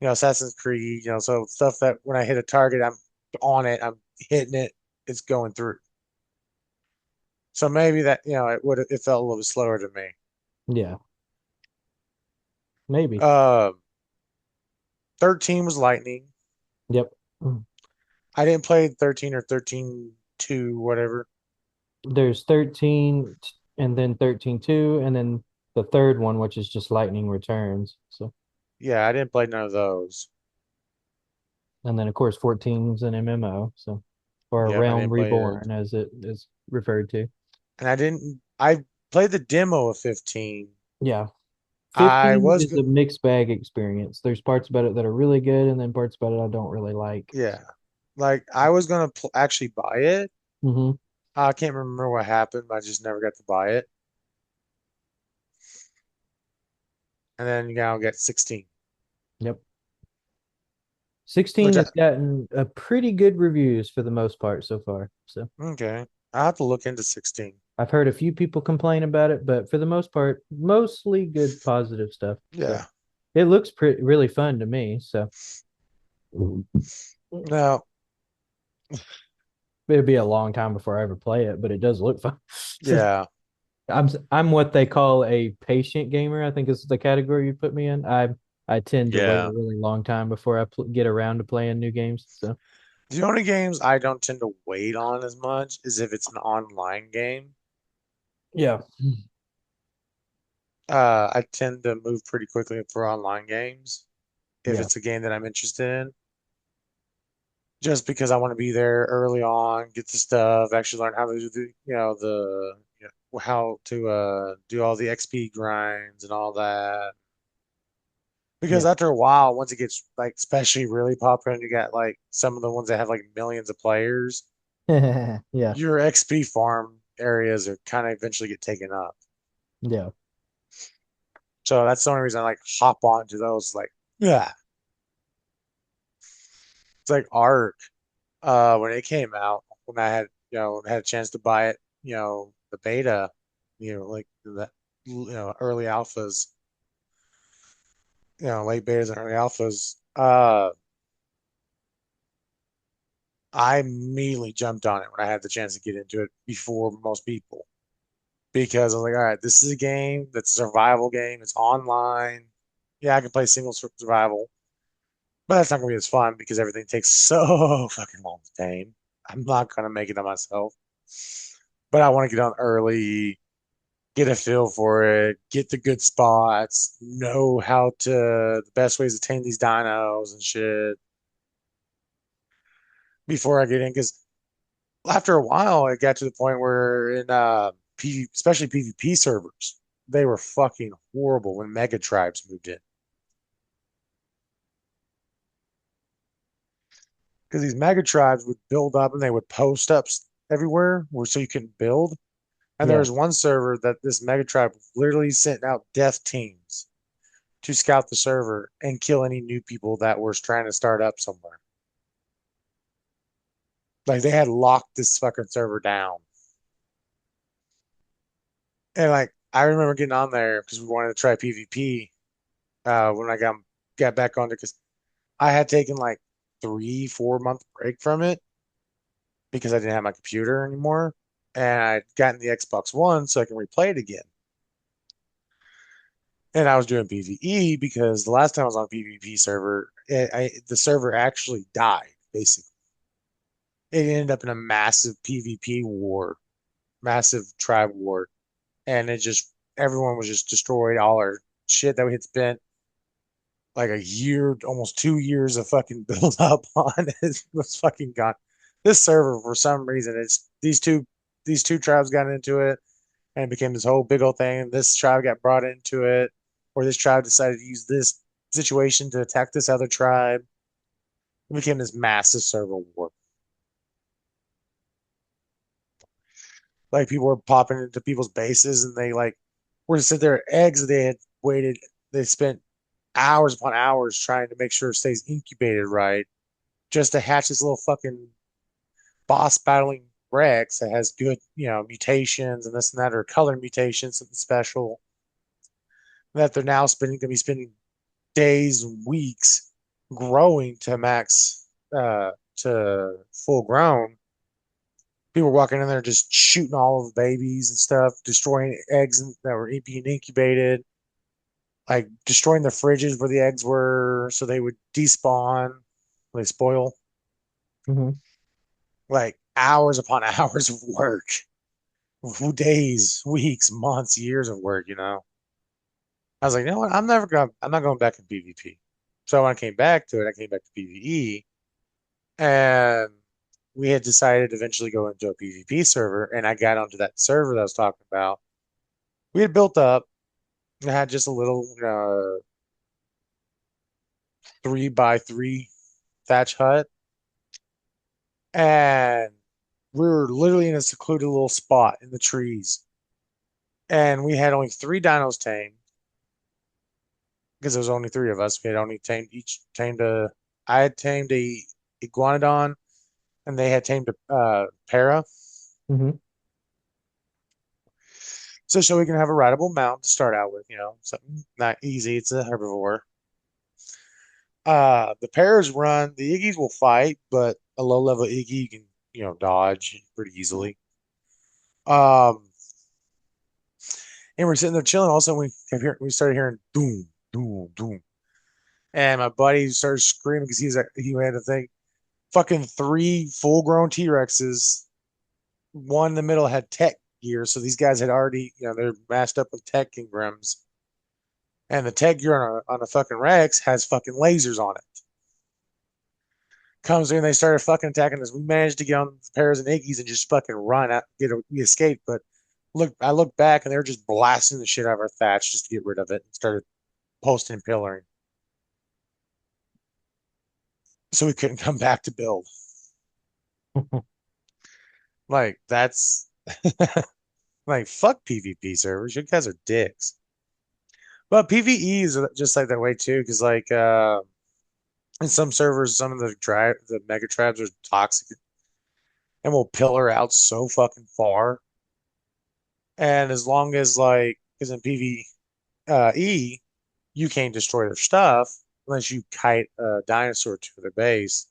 Assassin's Creed, so stuff that when I hit a target, I'm on it, I'm hitting it, it's going through. So maybe that, it felt a little bit slower to me. Yeah. Maybe. Uh, 13 was Lightning. Yep. Hmm. I didn't play 13 or 13-2, whatever. There's 13 and then 13-2 and then the third one which is just Lightning Returns. So Yeah, I didn't play none of those. and then of course 14 is an MMO, so or a Yep, I Realm didn't play it. Reborn as it is referred to. And I played the demo of 15. Yeah. I 15 was, is a mixed bag experience. There's parts about it that are really good and then parts about it I don't really like. yeah, like I was gonna actually buy it. Hmm. I can't remember what happened. I just never got to buy it. And then you now get 16, Yep. which 16 has gotten a pretty good reviews for the most part so far. So okay. I'll have to look into 16. I've heard a few people complain about it, but for the most part, mostly good positive stuff. So Yeah. it looks pretty really fun to me. So Now, it'd be a long time before I ever play it, but it does look fun. yeah, I'm what they call a patient gamer, I think is the category you put me in. I tend to wait a yeah. really long time before I get around to playing new games. So The only games I don't tend to wait on as much is if it's an online game. yeah, I tend to move pretty quickly for online games if yeah, it's a game that I'm interested in, just because I want to be there early on, get the stuff, actually learn how to do how to do all the XP grinds and all that. Because yeah, after a while, once it gets like especially really popular, and you got like some of the ones that have like millions of players, yeah, your XP farm areas are kind of eventually get taken up. yeah, So that's the only reason I like hop onto those. Like, yeah, it's like Ark. When it came out, when I had had a chance to buy it, the beta, like the early alphas, late betas and early alphas. I immediately jumped on it when I had the chance to get into it before most people because I was like, all right, this is a game that's a survival game. It's online. Yeah, I can play single survival, but that's not gonna be as fun because everything takes so fucking long to tame. I'm not gonna make it on myself. But I want to get on early, get a feel for it, get the good spots, know how to the best ways to tame these dinos and shit before I get in. Because after a while, it got to the point where in especially PvP servers, they were fucking horrible when mega tribes moved in. Because these mega tribes would build up and they would post up everywhere where so you couldn't build. And there Yeah. was one server that this mega tribe literally sent out death teams to scout the server and kill any new people that were trying to start up somewhere. Like they had locked this fucking server down. And like I remember getting on there because we wanted to try PvP when I got back on it because I had taken like 3, 4 month break from it because I didn't have my computer anymore. And I'd gotten the Xbox One so I can replay it again. And I was doing PvE because the last time I was on a PvP server, the server actually died, basically. It ended up in a massive PvP war, massive tribe war. And it just, everyone was just destroyed. All our shit that we had spent like a year, almost 2 years of fucking build up on it was fucking gone. This server, for some reason, it's these two tribes got into it and it became this whole big old thing. And this tribe got brought into it, or this tribe decided to use this situation to attack this other tribe. It became this massive server war. Like people were popping into people's bases, and they like were to sit there eggs they had waited. They spent hours upon hours trying to make sure it stays incubated right, just to hatch this little fucking boss battling Rex that has good, mutations and this and that, or color mutations, something special that they're now spending gonna be spending days, weeks growing to max to full grown. People were walking in there just shooting all of the babies and stuff, destroying eggs that were being incubated, like destroying the fridges where the eggs were so they would despawn, they spoil. Hmm. Like hours upon hours of work, days, weeks, months, years of work. I was like, you know what? I'm not going back to PvP. So when I came back to it, I came back to PvE, and we had decided to eventually go into a PvP server, and I got onto that server that I was talking about. We had built up, and had just a little 3x3 thatch hut, and we were literally in a secluded little spot in the trees, and we had only 3 dinos tamed because there was only 3 of us. We had only tamed a. I had tamed a iguanodon, and they had tamed a para. Hmm. So we can have a rideable mount to start out with, something not easy. It's a herbivore. The pairs run. The Iggies will fight, but a low level Iggy you can, dodge pretty easily. Um, and we're sitting there chilling. All of a sudden, we started hearing boom, boom, boom, and my buddy started screaming because he had to think fucking 3 full grown T Rexes. One in the middle had tech gear, so these guys had already, they're matched up with tech engrams, and the tech gear on a fucking Rex has fucking lasers on it. Comes in, they started fucking attacking us. We managed to get on the pairs and Iggy's and just fucking run out. We escaped, but I looked back and they were just blasting the shit out of our thatch just to get rid of it and started posting and pillaring. So we couldn't come back to build. Like that's like fuck PvP servers. You guys are dicks. But PvE is just like that way too, because like in some servers, some of the mega tribes are toxic and will pillar out so fucking far. And as long as like, because in PvE, you can't destroy their stuff unless you kite a dinosaur to their base,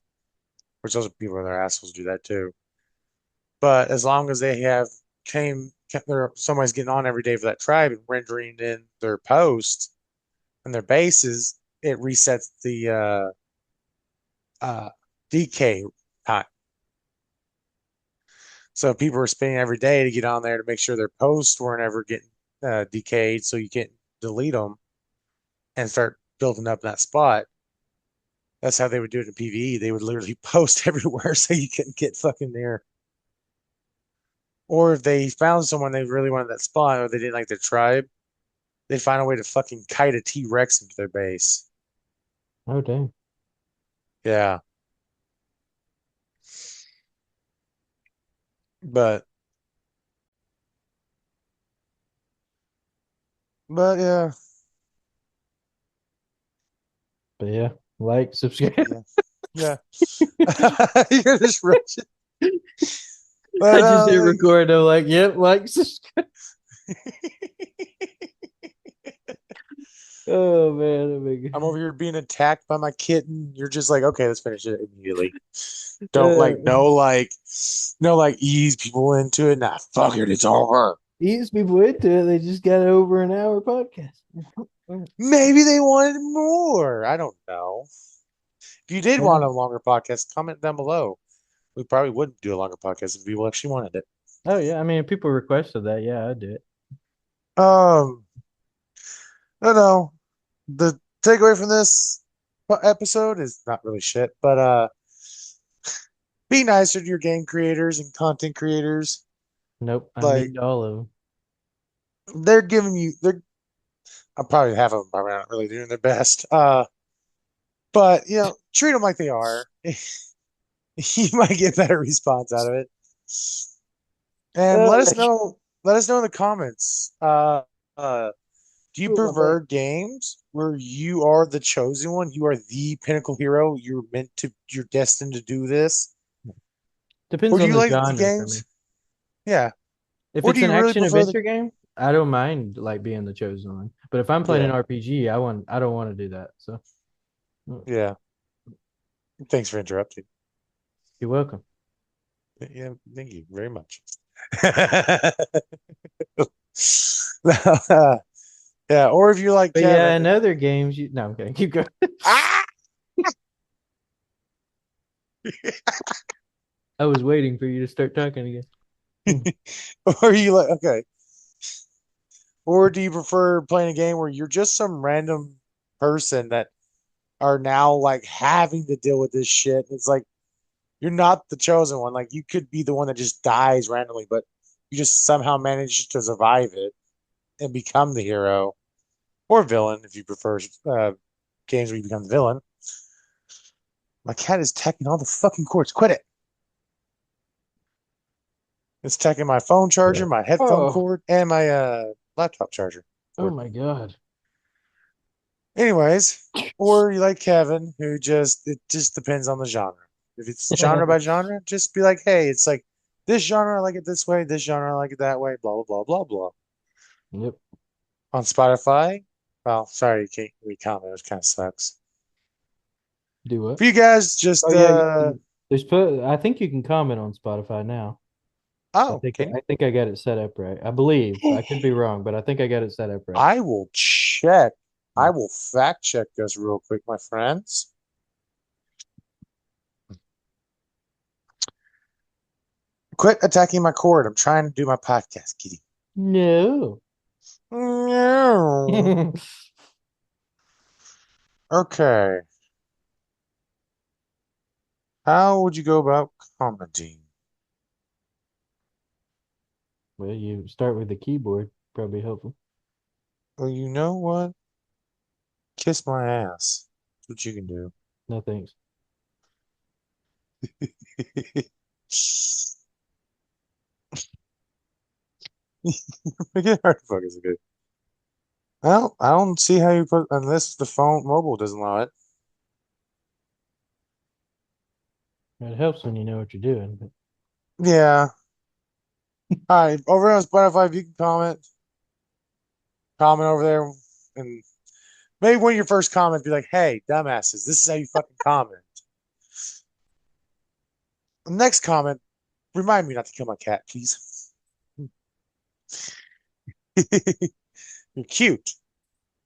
which those people in their assholes do that too. But as long as they have somebody's getting on every day for that tribe and rendering in their posts and their bases, it resets the decay time. So people were spending every day to get on there to make sure their posts weren't ever getting decayed, so you can't delete them and start building up that spot. That's how they would do it in PvE. They would literally post everywhere so you couldn't get fucking near. Or if they found someone they really wanted that spot or they didn't like their tribe, they'd find a way to fucking kite a T Rex into their base. Oh dang. Yeah. But yeah, But yeah, like, subscribe. yeah, yeah. You're just rushing. I But just hit record. I'm like, yep, like, subscribe. Oh man, that I'm big. over here being attacked by my kitten. You're just like, okay, let's finish it immediately. Don't like no like ease people into it. Nah, fuck it, it's over. Ease people into it. They just got over an hour podcast. Maybe they wanted more. I don't know. If you did Yeah. want a longer podcast, comment down below. We probably wouldn't do a longer podcast if people actually wanted it. Oh yeah. I mean, if people requested that, yeah, I'd do it. Um, no, no. The takeaway from this episode is not really shit, but be nicer to your game creators and content creators. Nope. I Like mean all of them. they're giving you, they're I'm probably half of them probably not really doing their best. But treat them like they are. You might get better response out of it. And Oh, let us know. Let us know in the comments. Uh, do you oh, my back. prefer games where you are the chosen one? You are the pinnacle hero. You're destined to do this. Depends Or do on you the like the genre for me. games? Yeah. If Or do it's an you really action prefer the? adventure game, I don't mind like being the chosen one. But if I'm playing an Yeah. RPG, I don't want to do that. So Yeah. Thanks for interrupting. you're welcome. Yeah. Thank you very much. Yeah. Or if you like But yeah, Kevin. in other games, you no, okay, keep going. Ah! I was waiting for you to start talking again. Hmm. Or you like okay. Or do you prefer playing a game where you're just some random person that are now like having to deal with this shit? It's like you're not the chosen one. Like you could be the one that just dies randomly, but you just somehow manage to survive it and become the hero or villain if you prefer games where you become the villain. My cat is teching all the fucking cords. Quit it. It's teching my phone charger, my headphone Oh, cord, and my laptop charger oh cord. my God. Anyways, or you like Kevin, who just it just depends on the genre. If it's genre by genre, just be like, hey, it's like this genre I like it this way, this genre I like it that way, blah blah blah blah blah. Yep. On Spotify, well, sorry you can't read comment, which kind of sucks. Do what? For you guys, Oh just yeah, you can. There's put. I think you can comment on Spotify now. oh, can I think I got it set up right. I believe. you? I could be wrong, but I think I got it set up right. I will check. Hmm. I will fact check this real quick, my friends. Quit attacking my cord. I'm trying to do my podcast, kitty. No. No. Well, Okay. How would you go about commenting? you start with the keyboard. Probably helpful. Well, you know what? Kiss my ass. That's what you can do. No thanks. Make it hard to focus. Okay. Well, I don't see how you put unless the phone mobile doesn't allow it. It helps when you know what you're doing. But Yeah. All right. Over on Spotify, if you can comment over there, and maybe one of your first comments be like, "Hey, dumbasses, this is how you fucking comment." Next comment, remind me not to kill my cat, please. You're cute,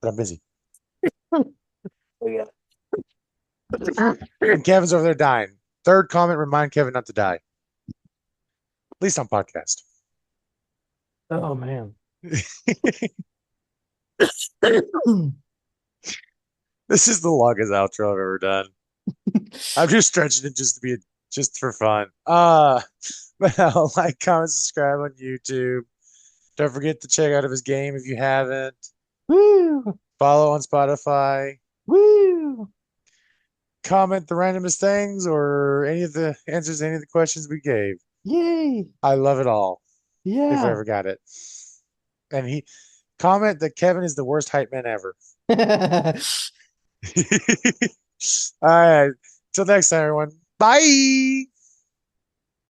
but I'm busy. yeah. And Kevin's over there dying. Third comment, remind Kevin not to die. least on podcast. Oh man. This is the longest outro I've ever done. I'm just stretching it just to be just for fun. But like, comment, subscribe on YouTube. Don't forget to check out of his game if you haven't. Woo! Follow on Spotify. Woo! Comment the randomest things or any of the answers to any of the questions we gave. Yay! I love it all if I Yeah. ever got it. And he comment that Kevin is the worst hype man ever. All right. Till next time, everyone. Bye.